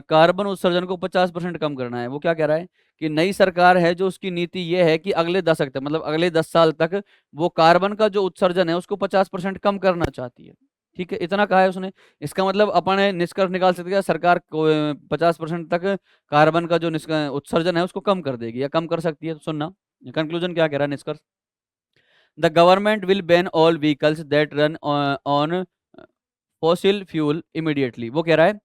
Speaker 1: कार्बन उत्सर्जन को 50% कम करना है। वो क्या कह रहा है कि नई सरकार है जो उसकी नीति ये है कि अगले दशक तक, मतलब अगले 10 साल तक वो कार्बन का जो उत्सर्जन है उसको 50% कम करना चाहती है। ठीक है, इतना कहा है उसने। इसका मतलब अपन निष्कर्ष निकाल सकते हैं सरकार को 50% तक कार्बन का जो उत्सर्जन है उसको कम कर देगी या कम कर सकती है। तो सुनना कंक्लूजन क्या कह रहा है निष्कर्ष। The government will ban all vehicles that run on fossil fuel immediately. वो कह रहा है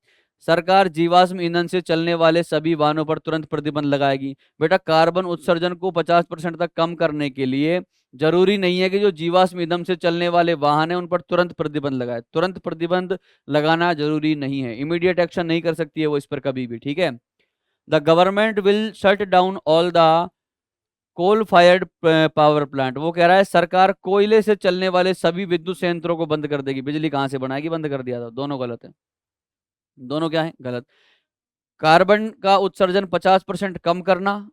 Speaker 1: सरकार जीवाश्म ईंधन से चलने वाले सभी वाहनों पर तुरंत प्रतिबंध लगाएगी। बेटा कार्बन उत्सर्जन को 50% तक कम करने के लिए जरूरी नहीं है कि जो जीवाश्म ईंधन से चलने वाले वाहन है उन पर तुरंत प्रतिबंध लगाए। तुरंत प्रतिबंध लगाना जरूरी नहीं है, इमीडिएट एक्शन नहीं कर सकती है वो इस पर कभी भी, ठीक है। The government will shut down all the coal fired power plant. वो कह रहा है सरकार कोयले से चलने वाले सभी विद्युत संयंत्रों को बंद कर देगी। बिजली कहां से बनाएगी? बंद कर दिया था। दोनों गलत है, दोनों क्या है? गलत। कार्बन का उत्सर्जन 50% कम करना,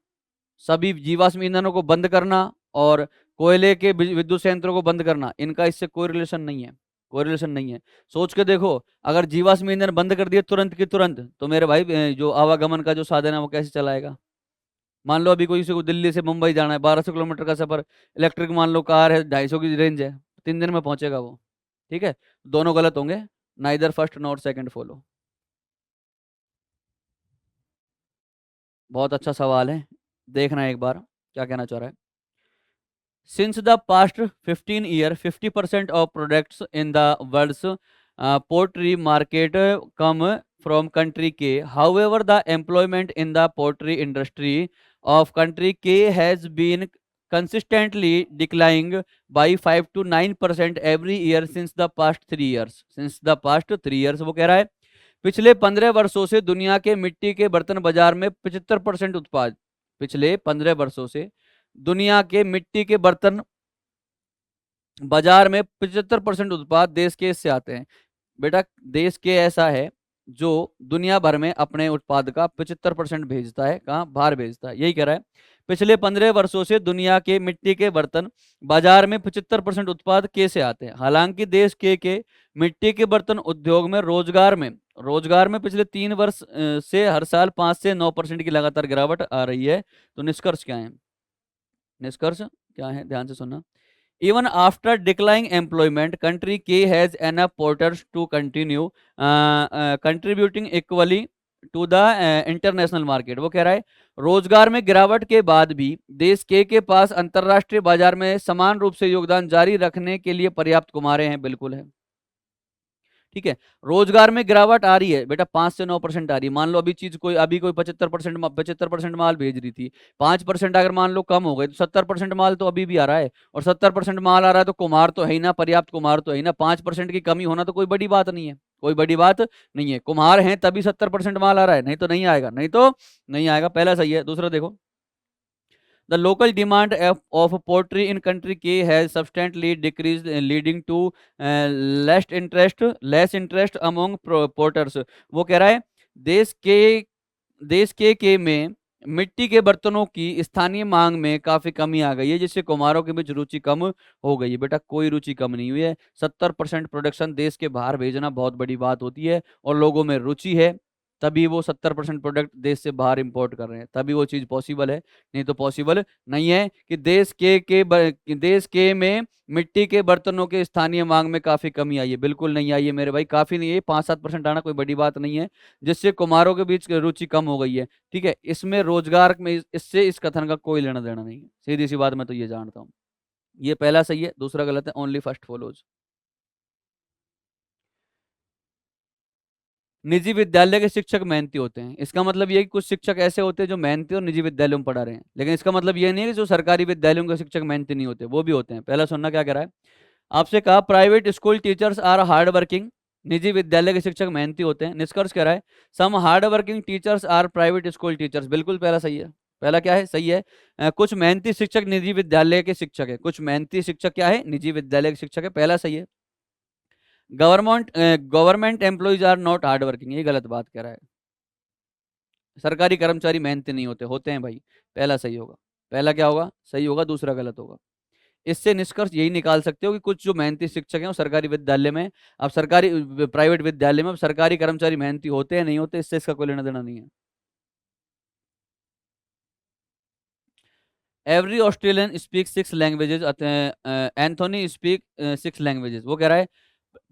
Speaker 1: सभी जीवाश्म ईंधनों को बंद करना और कोयले के विद्युत संयंत्रों को बंद करना, इनका इससे कोई रिलेशन नहीं है, कोई रिलेशन नहीं है। सोच के देखो, अगर जीवाश्म ईंधन बंद कर दिए तुरंत की तुरंत, तो मेरे भाई जो आवागमन का जो साधन है वो कैसे चलाएगा? मान लो अभी कोई किसी को दिल्ली से मुंबई जाना है, 1200 किलोमीटर का सफर, इलेक्ट्रिक मान लो कार है, 250 की रेंज है, 3 दिन में पहुंचेगा वो, ठीक है। दोनों गलत होंगे, neither first not second follow. बहुत अच्छा सवाल है, देखना एक बार क्या कहना चाह रहा है। Since the past 15 years, 50% of products in the world's poultry market come from country K. However, the employment in the poultry industry of country K has been consistently declining by 5 to 9% every year since the past 3 years. Since the past 3 years, वो कह रहा है पिछले 15 वर्षों से दुनिया के मिट्टी के बर्तन बाजार में 75% उत्पाद, पिछले 15 वर्षों से दुनिया के मिट्टी के बर्तन बाजार में 75% उत्पाद देश के से आते हैं। बेटा देश के ऐसा है जो दुनिया भर में अपने उत्पाद का 75% भेजता है, कहाँ? बाहर भेजता है। यही कह रहा है पिछले 15 वर्षों से दुनिया के मिट्टी के बर्तन बाजार में 75% उत्पाद के से आते हैं। हालांकि देश के मिट्टी के बर्तन उद्योग में रोजगार में पिछले 3 वर्ष से हर साल 5 से 9% की लगातार गिरावट आ रही है। तो निष्कर्ष क्या है? निष्कर्ष क्या है? ध्यान से सुनना। Even after declining employment, country K has enough porters to continue contributing equally to the international market। वो कह रहा है रोजगार में गिरावट के बाद भी देश के पास अंतरराष्ट्रीय बाजार में समान रूप से योगदान जारी रखने के लिए पर्याप्त कुम्हारे हैं। बिल्कुल है, ठीक है। रोजगार में गिरावट आ रही है बेटा, 5 से 9% आ रही है। मान लो अभी चीज कोई अभी कोई 75% माल भेज रही थी, 5% अगर मान लो कम हो गए तो 70% माल तो अभी भी आ रहा है, और 70% माल आ रहा है तो कुम्हार तो है ही ना, पर्याप्त कुम्हार तो है ही ना। 5% की कमी होना तो कोई बड़ी बात नहीं है, कोई बड़ी बात नहीं है। कुम्हार हैं तभी 70% माल आ रहा है, नहीं तो नहीं आएगा, नहीं तो नहीं आएगा। पहला सही है। दूसरा देखो, the local demand of poultry in country K has substantially decreased, leading to less interest among poulters। वो कह रहा है देश के में मिट्टी के बर्तनों की स्थानीय मांग में काफी कमी आ गई है, जिससे कुम्हारों के बीच रुचि कम हो गई है। बेटा कोई रुचि कम नहीं हुई है। 70% प्रोडक्शन देश के बाहर भेजना बहुत बड़ी बात होती है, और लोगों में रुचि है, तभी वो 70% प्रोडक्ट देश से बाहर इंपोर्ट कर रहे हैं, तभी वो चीज़ पॉसिबल है, नहीं तो पॉसिबल नहीं है कि देश के में मिट्टी के बर्तनों के स्थानीय मांग में काफ़ी कमी आई है। बिल्कुल नहीं आई है मेरे भाई, काफ़ी नहीं है, 5-7% आना कोई बड़ी बात नहीं है, जिससे कुम्हारों के बीच रुचि कम हो गई है। ठीक है, इसमें रोजगार में इससे इस कथन का कोई लेना देना नहीं है, सीधी सी बात मैं तो ये जानता हूँ। ये पहला सही है, दूसरा गलत है, ओनली फर्स्ट फॉलोज। निजी विद्यालय के शिक्षक मेहनती होते हैं, इसका मतलब ये है कि कुछ शिक्षक ऐसे होते हैं जो मेहनती और निजी विद्यालयों में पढ़ा रहे हैं, लेकिन इसका मतलब ये नहीं है कि जो सरकारी विद्यालयों के शिक्षक मेहनती नहीं होते, वो भी होते हैं। पहला सुनना क्या कह रहा है आपसे, कहा private school teachers are hard working, निजी विद्यालय के शिक्षक मेहनती होते हैं। निष्कर्ष कह रहा है some hard working teachers are private school teachers, बिल्कुल पहला सही है। पहला क्या है, सही है। कुछ मेहनती शिक्षक निजी विद्यालय के शिक्षक है, कुछ मेहनती शिक्षक क्या है, निजी विद्यालय के शिक्षक है, पहला सही है। Government employees are not hard working, ये गलत बात कह रहा है, सरकारी कर्मचारी मेहनती नहीं होते, होते हैं भाई, पहला सही होगा। पहला क्या होगा, सही होगा, दूसरा गलत होगा। इससे निष्कर्ष यही निकाल सकते हो कि कुछ जो मेहनती शिक्षक हैं वो सरकारी विद्यालय में, अब सरकारी प्राइवेट विद्यालय में अब सरकारी कर्मचारी मेहनती होते हैं नहीं होते, इससे इसका कोई लेना देना नहीं है। Every Australian speak 6 languages, Anthony speak 6 languages, वो कह रहा है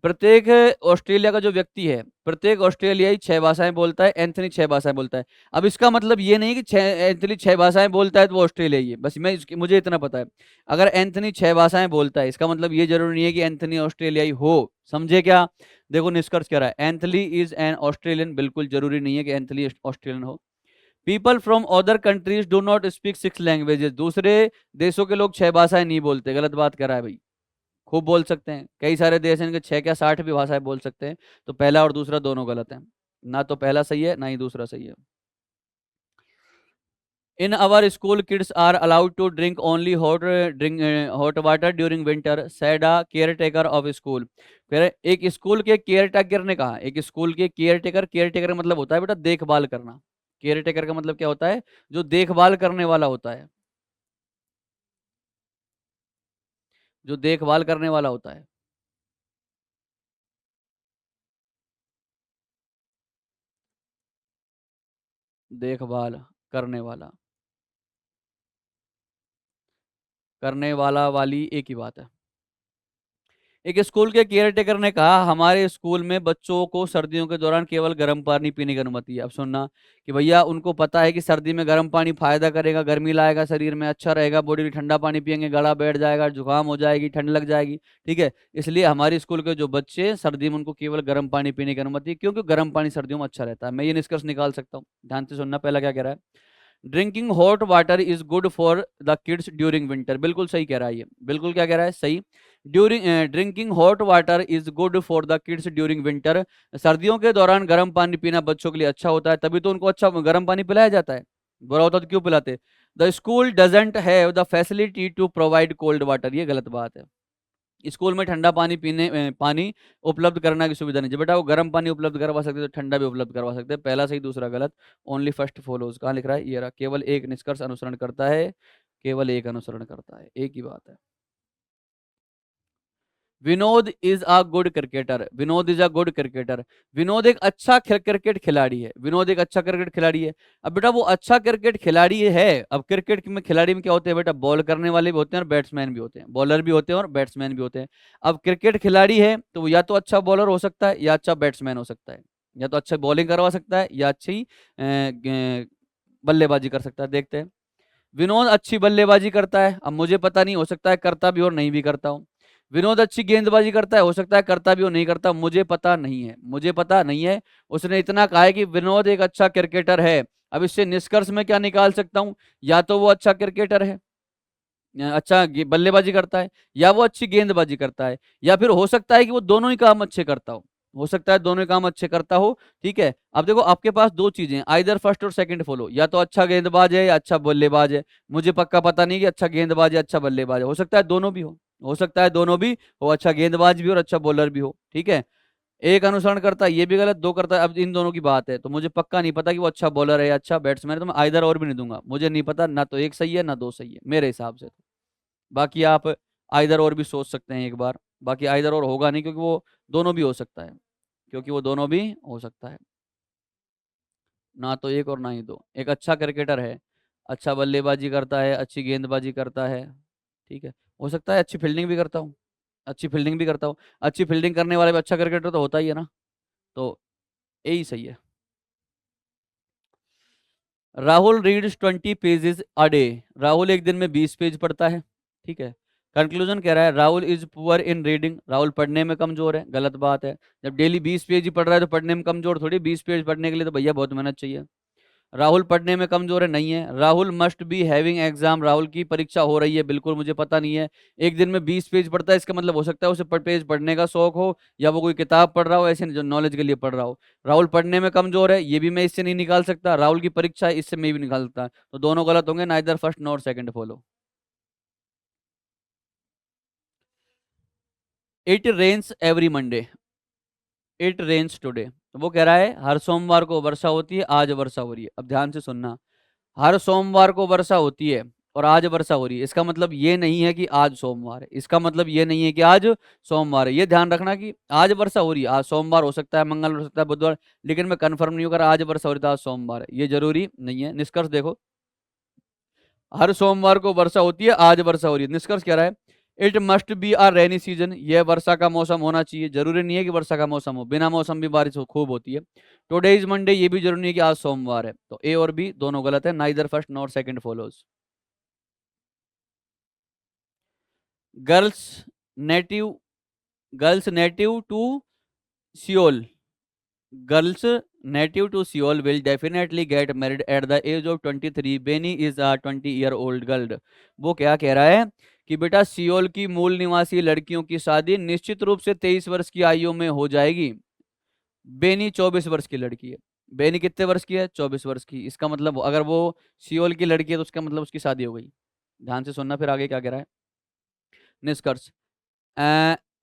Speaker 1: प्रत्येक ऑस्ट्रेलिया का जो व्यक्ति है, प्रत्येक ऑस्ट्रेलियाई 6 भाषाएं बोलता है, एंथनी 6 भाषाएं बोलता है। अब इसका मतलब ये नहीं कि एंथनी 6 भाषाएं बोलता है तो वो ऑस्ट्रेलियाई है, बस मुझे इतना पता है। अगर एंथनी 6 भाषाएं बोलता है, इसका मतलब ये जरूरी नहीं है कि एंथनी ऑस्ट्रेलियाई हो, समझे क्या। देखो निष्कर्ष क्या रहा है, एंथनी इज एन ऑस्ट्रेलियन, बिल्कुल जरूरी नहीं है कि एंथनी ऑस्ट्रेलियन हो। People from other countries do not speak 6 languages, दूसरे देशों के लोग 6 भाषाएं नहीं बोलते, गलत बात कर रहा है भाई, खूब बोल सकते हैं, कई सारे देश हैं इनके 6 क्या 60 भी भाषाएं बोल सकते हैं, तो पहला और दूसरा दोनों गलत है, ना तो पहला सही है ना ही दूसरा सही है। In our school kids are allowed to drink only hot water during winter, said a care taker of school. फिर एक स्कूल के केयर टेकर ने कहा, एक स्कूल के केयर टेकर मतलब होता है बेटा देखभाल करना, केयर टेकर का मतलब क्या होता है, जो देखभाल करने वाला होता है, जो देखभाल करने वाला होता है। देखभाल करने वाला, करने वाला वाली एक ही बात है। एक स्कूल के केयर टेकर ने कहा हमारे स्कूल में बच्चों को सर्दियों के दौरान केवल गर्म पानी पीने की अनुमति है। अब सुनना कि भैया उनको पता है कि सर्दी में गर्म पानी फायदा करेगा, गर्मी लाएगा, शरीर में अच्छा रहेगा, बॉडी में, ठंडा पानी पियेंगे गला बैठ जाएगा, जुकाम हो जाएगी, ठंड लग जाएगी, ठीक है, इसलिए हमारे स्कूल के जो बच्चे सर्दी में उनको केवल गर्म पानी पीने की अनुमति है, क्योंकि गर्म पानी सर्दियों में अच्छा रहता है। मैं ये निष्कर्ष निकाल सकता हूँ, ध्यान से सुनना, पहला क्या कह रहा है, drinking hot water is good for the kids during winter, बिल्कुल सही कह रहा है, ये बिल्कुल क्या कह रहा है, सही। During drinking hot water is good for the kids during winter, सर्दियों के दौरान गर्म पानी पीना बच्चों के लिए अच्छा होता है, तभी तो उनको अच्छा गर्म पानी पिलाया जाता है, बुरा होता तो क्यों पिलाते। The school doesn't have the facility to provide cold water, ये गलत बात है, स्कूल में ठंडा पानी उपलब्ध करना की सुविधा नहीं, जब बेटा वो गर्म पानी उपलब्ध करवा सकते तो ठंडा भी उपलब्ध करवा सकते हैं, पहला सही दूसरा गलत, ओनली फर्स्ट फॉलोज, कहाँ लिख रहा है, ये रहा, केवल एक निष्कर्ष अनुसरण करता है, केवल एक अनुसरण करता है, एक ही बात है। Vinod is a good cricketer, Vinod is a good cricketer, Vinod एक अच्छा क्रिकेट खिलाड़ी है, विनोद एक अच्छा क्रिकेट खिलाड़ी है। अब बेटा वो अच्छा क्रिकेट खिलाड़ी है, अब क्रिकेट में खिलाड़ी में क्या होते हैं बेटा, बॉल करने वाले भी होते हैं और बैट्समैन भी होते हैं, बॉलर भी होते हैं और बैट्समैन भी होते हैं। अब क्रिकेट खिलाड़ी है तो वो या तो अच्छा बॉलर हो सकता है या अच्छा बैट्समैन हो सकता है, या तो अच्छा बॉलिंग करवा सकता है या अच्छी बल्लेबाजी कर सकता है। देखते हैं, विनोद अच्छी बल्लेबाजी करता है, अब मुझे पता नहीं, हो सकता है करता भी और नहीं भी करता हूँ। विनोद अच्छी गेंदबाजी करता है, हो सकता है करता भी और नहीं करता, मुझे पता नहीं है, मुझे पता नहीं है। उसने इतना कहा है कि विनोद एक अच्छा क्रिकेटर है। अब इससे निष्कर्ष में क्या निकाल सकता हूँ, या तो वो अच्छा क्रिकेटर है, अच्छा बल्लेबाजी करता है, या वो अच्छी गेंदबाजी करता है, या फिर हो सकता है कि वो दोनों ही काम अच्छे करता हो सकता है दोनों ही काम अच्छे करता हो। ठीक है, अब देखो आपके पास दो चीजें, आइदर फर्स्ट और सेकंड फॉलो, या तो अच्छा गेंदबाज है या अच्छा बल्लेबाज है, मुझे पक्का पता नहीं कि अच्छा गेंदबाज है अच्छा बल्लेबाज है, हो सकता है दोनों भी हो सकता है दोनों भी हो, अच्छा गेंदबाज भी और अच्छा बॉलर भी हो। ठीक है, एक अनुसरण करता है ये भी गलत, दो करता है, अब इन दोनों की बात है, तो मुझे पक्का नहीं पता कि वो अच्छा बॉलर है या अच्छा बैट्समैन है, तो मैं आइदर और भी नहीं दूंगा, मुझे नहीं पता, ना तो एक सही है ना दो सही है मेरे हिसाब से। बाकी आप आइदर और भी सोच सकते हैं एक बार, बाकी आइदर और होगा नहीं, क्योंकि वो दोनों भी हो सकता है, क्योंकि वो दोनों भी हो सकता है। ना तो एक और ना ही दो। एक अच्छा क्रिकेटर है, अच्छा बल्लेबाजी करता है, अच्छी गेंदबाजी करता है, ठीक है, हो सकता है अच्छी फील्डिंग भी करता हूँ, अच्छी फील्डिंग भी करता हूँ, अच्छी फील्डिंग करने वाले भी अच्छा क्रिकेटर तो होता ही है ना, तो यही सही है। Rahul reads 20 pages a day. Rahul एक दिन में 20 पेज पढ़ता है, ठीक है। कंक्लूजन कह रहा है Rahul is poor in reading, Rahul पढ़ने में कमजोर है, गलत बात है। जब डेली 20 पेज ही पढ़ रहा है तो पढ़ने में कमजोर थोड़ी, 20 पेज पढ़ने के लिए तो भैया बहुत मेहनत चाहिए। राहुल पढ़ने में कमजोर है, नहीं है। Rahul must be having exam, Rahul की परीक्षा हो रही है, बिल्कुल मुझे पता नहीं है। एक दिन में 20 पेज पढ़ता है, इसका मतलब हो सकता है उसे पेज पढ़ने का शौक हो, या वो कोई किताब पढ़ रहा हो, ऐसे नहीं जो नॉलेज के लिए पढ़ रहा हो। राहुल पढ़ने में कमजोर है, ये भी मैं इससे नहीं निकाल सकता। राहुल की परीक्षा है, इससे मैं भी निकाल सकता, तो दोनों गलत होंगे, neither first not second follow. It rains every Monday, it rains today, तो वो कह रहा है हर सोमवार को वर्षा होती है, आज वर्षा हो रही है। अब ध्यान से सुनना, हर सोमवार को वर्षा होती है और आज वर्षा हो रही है, इसका मतलब ये नहीं है कि आज सोमवार है, इसका मतलब ये नहीं है कि आज सोमवार है। ये ध्यान रखना कि आज वर्षा हो रही है, आज सोमवार हो सकता है, मंगलवार हो सकता है, बुधवार, लेकिन मैं कंफर्म नहीं हूँ अगर आज वर्षा हो रही है तो आज सोमवार है, ये जरूरी नहीं है। निष्कर्ष देखो, हर सोमवार को वर्षा होती है, आज वर्षा हो रही है, निष्कर्ष क्या रहा है? It must be a rainy season, यह वर्षा का मौसम होना चाहिए, जरूरी नहीं है कि वर्षा का मौसम हो, बिना मौसम भी बारिश खूब होती है। टुडे इज मंडे, ये भी जरूरी नहीं है कि आज सोमवार है, तो ए और बी दोनों गलत है, neither first not second follows. Girls native, girls native to Seoul, girls native to Seoul will definitely get married at the age of 23, Benny is a 20 year old girl. वो क्या कह रहा है कि बेटा सियोल की मूल निवासी लड़कियों की शादी निश्चित रूप से 23 वर्ष की आयु में हो जाएगी। बेनी 24 वर्ष की लड़की है, बेनी कितने वर्ष की है? 24 वर्ष की, इसका मतलब अगर वो सियोल की लड़की है तो उसका मतलब उसकी शादी हो गई। ध्यान से सुनना फिर आगे क्या कह रहा है। निष्कर्ष,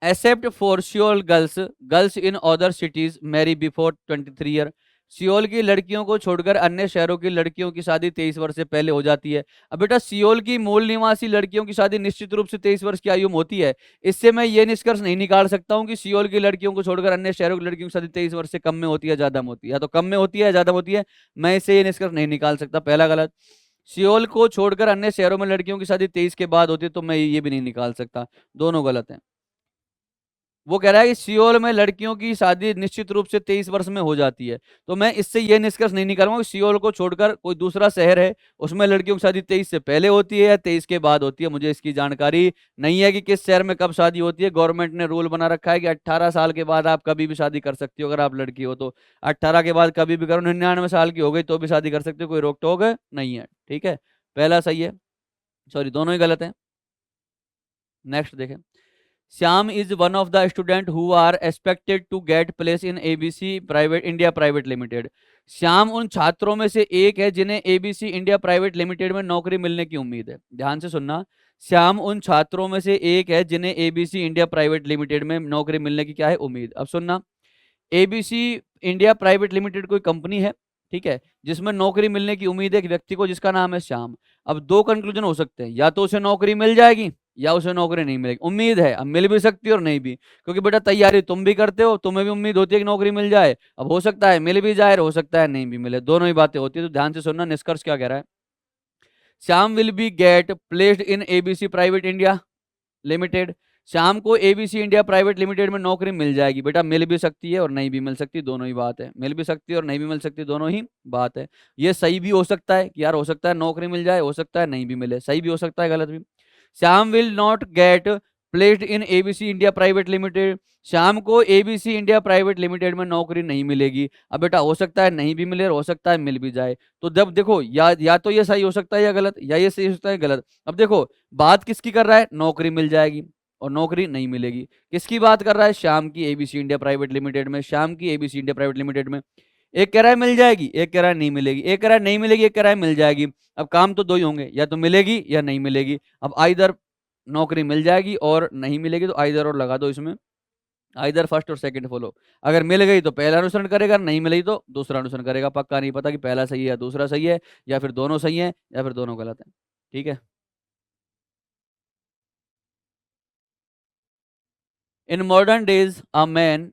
Speaker 1: except for Seoul girls, girls in other cities marry before 23 year, Seoul की लड़कियों को छोड़कर अन्य शहरों की लड़कियों की शादी 23 वर्ष से पहले हो जाती है। अब बेटा सियोल की मूल निवासी लड़कियों की शादी निश्चित रूप से 23 वर्ष की आयु में होती है, इससे मैं ये निष्कर्ष नहीं निकाल सकता हूँ कि सियोल की लड़कियों को छोड़कर अन्य शहरों की लड़कियों की शादी 23 वर्ष से कम में होती है, ज्यादा में होती है, या तो कम में होती है, ज्यादा में होती है, मैं इससे ये निष्कर्ष नहीं निकाल सकता, पहला गलत। सियोल को छोड़कर अन्य शहरों में लड़कियों की शादी 23 के बाद होती है, तो मैं ये भी नहीं निकाल सकता, दोनों गलत है। वो कह रहा है कि सियोल में लड़कियों की शादी निश्चित रूप से 23 वर्ष में हो जाती है, तो मैं इससे यह निष्कर्ष नहीं निकालूंगा कि सियोल को छोड़कर कोई दूसरा शहर है उसमें लड़कियों की शादी 23 से पहले होती है या 23 के बाद होती है, मुझे इसकी जानकारी नहीं है कि किस शहर में कब शादी होती है। गवर्नमेंट ने रूल बना रखा है कि 18 साल के बाद आप कभी भी शादी कर सकती हो, अगर आप लड़की हो तो 18 के बाद कभी भी करो, 99 साल की हो गई तो भी शादी कर सकते हो, कोई रोक टोक नहीं है, ठीक है। पहला सही है, सॉरी दोनों ही गलत है। नेक्स्ट देखें, Shyam is one of the student who are expected to get place in ABC private India private limited. Shyam उन छात्रों में से एक है जिन्हें एबीसी इंडिया प्राइवेट लिमिटेड में नौकरी मिलने की उम्मीद है। ध्यान से सुनना, श्याम उन छात्रों में से एक है जिन्हें एबीसी इंडिया प्राइवेट लिमिटेड में नौकरी मिलने की क्या है? उम्मीद। अब सुनना, एबीसी इंडिया प्राइवेट लिमिटेड कोई कंपनी है, ठीक है, जिसमें नौकरी मिलने की उम्मीद है एक व्यक्ति को जिसका नाम है श्याम। अब दो कंक्लूजन हो सकते हैं, या तो उसे नौकरी मिल जाएगी या उसे नौकरी नहीं मिलेगी। उम्मीद है, अब मिल भी सकती है और नहीं भी, क्योंकि बेटा तैयारी तुम भी करते हो, तुम्हें भी उम्मीद होती है कि नौकरी मिल जाए, अब हो सकता है मिल भी जाए, हो सकता है नहीं भी मिले, दोनों ही बातें होती है। तो ध्यान से सुनना, निष्कर्ष क्या कह रहा है। Shyam will be get placed in ABC private India limited, शाम को एबीसी इंडिया प्राइवेट लिमिटेड में नौकरी मिल जाएगी। बेटा मिल भी सकती है और नहीं भी मिल सकती, दोनों ही बात है, मिल भी सकती है और नहीं भी मिल सकती, दोनों ही बात है। ये सही भी हो सकता है कि यार हो सकता है नौकरी मिल जाए, हो सकता है नहीं भी मिले, सही भी हो सकता है, गलत भी। Shyam will not get placed in ABC India private limited, शाम को एबीसी इंडिया प्राइवेट लिमिटेड में नौकरी नहीं मिलेगी। अब बेटा हो सकता है नहीं भी मिले और हो सकता है मिल भी जाए, तो जब देखो या तो ये सही हो सकता है या गलत, या ये सही हो सकता है गलत। अब देखो बात किसकी कर रहा है, नौकरी मिल जाएगी और नौकरी नहीं मिलेगी, किसकी बात कर रहा है? श्याम की एबीसी इंडिया प्राइवेट लिमिटेड में, श्याम की एबीसी इंडिया प्राइवेट लिमिटेड में। एक कह रहा है मिल जाएगी, एक कह रहा है नहीं मिलेगी, एक कह रहा है नहीं मिलेगी, एक कह रहा है मिल जाएगी। अब काम तो दो ही होंगे, या तो मिलेगी या नहीं मिलेगी। अब आइदर नौकरी मिल जाएगी और नहीं मिलेगी, तो आइदर और लगा दो इसमें, आइदर फर्स्ट और सेकंड फॉलो। अगर मिल गई तो पहला अनुसरण करेगा, नहीं मिलेगी तो दूसरा अनुसरण करेगा। पक्का नहीं पता कि पहला सही है या दूसरा सही है, या फिर दोनों सही है या फिर दोनों गलत है, ठीक है। In modern days a man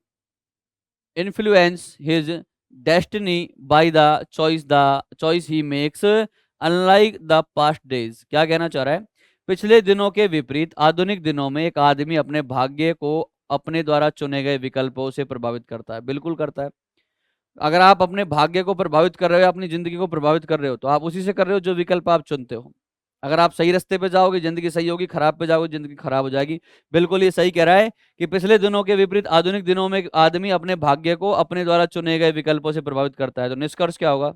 Speaker 1: influence his destiny by the choice he makes unlike the past days. क्या कहना चाह रहा है? पिछले दिनों के विपरीत आधुनिक दिनों में एक आदमी अपने भाग्य को अपने द्वारा चुने गए विकल्पों से प्रभावित करता है। बिल्कुल करता है। अगर आप अपने भाग्य को प्रभावित कर रहे हो या अपनी जिंदगी को प्रभावित कर रहे हो तो आप उसी से कर रहे हो जो विकल्प आप चुनते हो। अगर आप सही रास्ते पे जाओगे जिंदगी सही होगी, खराब पे जाओगे जिंदगी खराब हो जाएगी। बिल्कुल ये सही कह रहा है कि पिछले दिनों के विपरीत आधुनिक दिनों में एक आदमी अपने भाग्य को अपने द्वारा चुने गए विकल्पों से प्रभावित करता है। तो निष्कर्ष क्या होगा?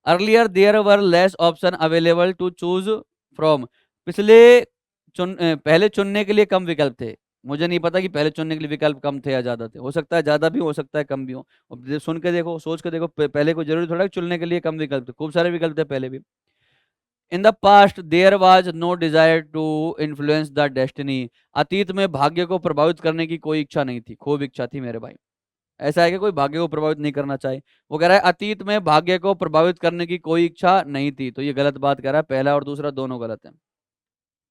Speaker 1: Earlier there were less option available to choose from. पिछले पहले चुनने के लिए कम विकल्प थे। मुझे नहीं पता कि पहले चुनने के लिए विकल्प कम थे या ज्यादा थे, हो सकता है ज्यादा भी हो सकता है कम भी हो। अब सुन के देखो, सोच के देखो, पहले कोई जरूरी थोड़ा है कि चुनने के लिए कम विकल्प थे, खूब सारे विकल्प थे पहले भी। In the past there was no desire to influence the destiny. अतीत में भाग्य को प्रभावित करने की कोई इच्छा नहीं थी, खूब इच्छा थी मेरे भाई। ऐसा है कि कोई भाग्य को प्रभावित नहीं करना चाहे। वो कह रहा है अतीत में भाग्य को प्रभावित करने की कोई इच्छा नहीं थी, तो ये गलत बात कह रहा है। पहला और दूसरा दोनों गलत है।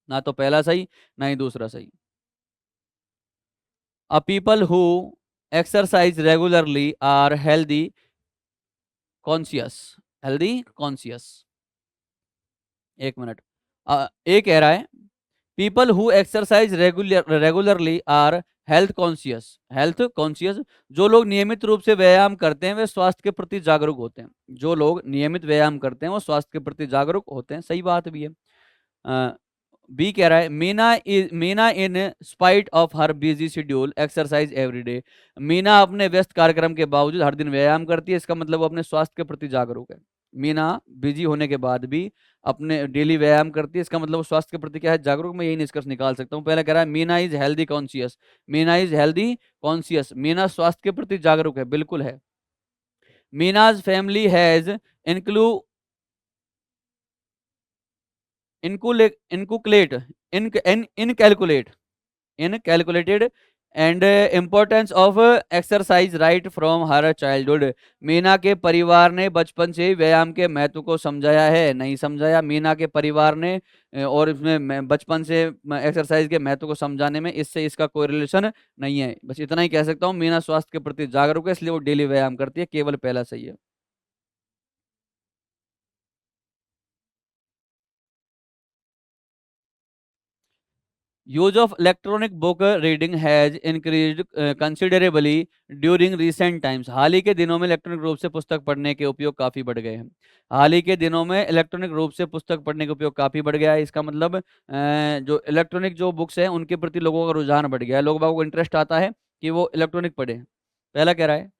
Speaker 1: ना तो पहला सही ना ही दूसरा सही। A people who exercise regularly are conscious healthy conscious. एक मिनट। ये कह रहा है people who exercise regularly are health conscious. जो लोग नियमित रूप से व्यायाम करते हैं वे स्वास्थ्य के प्रति जागरूक होते हैं। जो लोग नियमित व्यायाम करते हैं वो स्वास्थ्य के प्रति जागरूक होते हैं। सही बात भी है। बी कह रहा है Meena in spite of her busy schedule exercise every day. Meena अपने व्यस्त कार्यक्रम के बावजूद हर दिन व्यायाम करती है, इसका मतलब वो अपने स्वास्थ्य के प्रति जागरूक है। मीना बिजी होने के बाद भी अपने डेली व्यायाम करती है, इसका मतलब वो स्वास्थ्य के प्रति क्या है? जागरूक। मैं यही निष्कर्ष निकाल सकता हूँ। पहले कह रहा है Meena is healthy conscious. Meena is healthy conscious, Meena स्वास्थ्य के प्रति जागरूक है, बिल्कुल है। Meena's family has inclu inculcate incalculate incalculated and importance of exercise right from her childhood. Meena के परिवार ने बचपन से ही व्यायाम के महत्व को समझाया है, नहीं समझाया? मीना के परिवार ने और इसमें बचपन से एक्सरसाइज के महत्व को समझाने में इससे इसका कोई रिलेशन नहीं है। बस इतना ही कह सकता हूँ। मीना स्वास्थ्य के प्रति जागरूक है, इसलिए वो डेली व्यायाम करती है। केवल पहला सही है। Use of electronic book reading has increased considerably during recent times. हाल ही के दिनों में इलेक्ट्रॉनिक रूप से पुस्तक पढ़ने के उपयोग काफी बढ़ गए हैं। हाल ही के दिनों में इलेक्ट्रॉनिक रूप से पुस्तक पढ़ने का उपयोग काफी बढ़ गया है। इसका मतलब जो इलेक्ट्रॉनिक जो बुक्स हैं उनके प्रति लोगों का रुझान बढ़ गया है, लोगों को इंटरेस्ट आता है कि वो इलेक्ट्रॉनिक पढ़े। पहला कह रहा है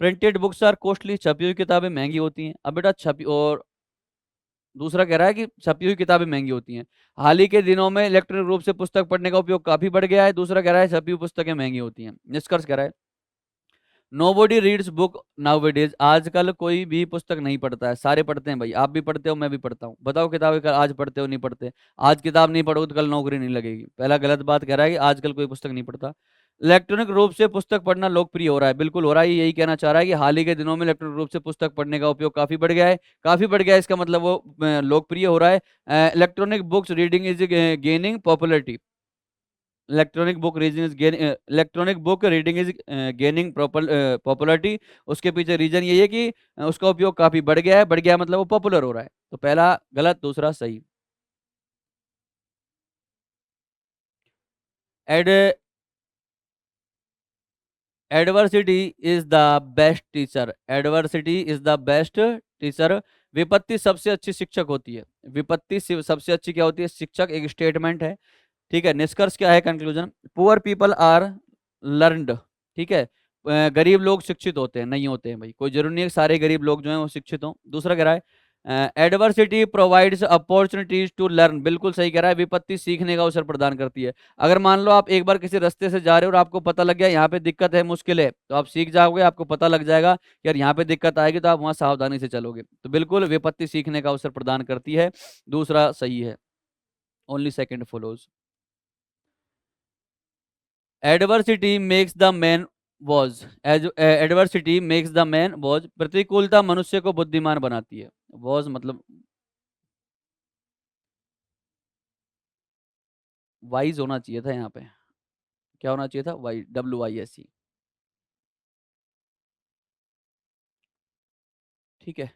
Speaker 1: प्रिंटेड बुक्स आर कॉस्टली, छपी हुई किताबें महंगी होती हैं। अब बेटा छपी और दूसरा कह रहा है कि छपी हुई किताबें महंगी होती हैं। हाल ही के दिनों में इलेक्ट्रॉनिक रूप से पुस्तक पढ़ने का उपयोग काफी बढ़ गया है। दूसरा कह रहा है छपी हुई पुस्तकें महंगी होती हैं। निष्कर्ष कह रहा है nobody reads book nowadays. आजकल कोई भी पुस्तक नहीं पढ़ता है, सारे पढ़ते हैं भाई। आप भी पढ़ते हो, मैं भी पढ़ता हूँ। बताओ किताबें कल आज पढ़ते हो नहीं पढ़ते? आज किताब नहीं पढ़ोगे तो कल नौकरी नहीं लगेगी। पहला गलत बात कह रहा है कि आजकल कोई पुस्तक नहीं पढ़ता। इलेक्ट्रॉनिक रूप से पुस्तक पढ़ना लोकप्रिय हो रहा है, बिल्कुल हो रहा है। यही कहना चाह रहा है कि हाल ही के दिनों में इलेक्ट्रॉनिक रूप से पुस्तक पढ़ने का उपयोग काफी बढ़ गया है। काफी बढ़ गया है, इसका मतलब वो लोकप्रिय हो रहा है। Electronic books reading is gaining popularity. Electronic book reading is gaining popularity. उसके पीछे रीजन यही है कि उसका उपयोग काफी बढ़ गया है। बढ़ गया मतलब वो पॉपुलर हो रहा है। तो पहला गलत, दूसरा सही। Ad adversity is the best teacher. Adversity is the best teacher. विपत्ति सबसे अच्छी शिक्षक होती है। विपत्ति सबसे अच्छी क्या होती है? शिक्षक। एक स्टेटमेंट है, ठीक है। निष्कर्ष क्या है? Conclusion poor people are learned. ठीक है। गरीब लोग शिक्षित होते हैं, नहीं होते हैं भाई। कोई जरूरी नहीं है कि सारे गरीब लोग जो हैं वो शिक्षित हों। दूसरा कह रहा है adversity provides opportunities to learn. बिल्कुल सही कह रहा है। विपत्ति सीखने का अवसर प्रदान करती है। अगर मान लो आप एक बार किसी रास्ते से जा रहे हो और आपको पता लग गया यहाँ पे दिक्कत है, मुश्किल है, तो आप सीख जाओगे। आपको पता लग जाएगा कि यार यहाँ पे दिक्कत आएगी, तो आप वहाँ सावधानी से चलोगे। तो बिल्कुल विपत्ति सीखने का अवसर प्रदान करती है। दूसरा सही है। Only second follows. Adversity makes the man wise. Adversity makes the man wise. प्रतिकूलता मनुष्य को बुद्धिमान बनाती है। वॉज मतलब वाइज होना चाहिए था यहाँ पे। क्या होना चाहिए था? Why, WISE। ठीक है।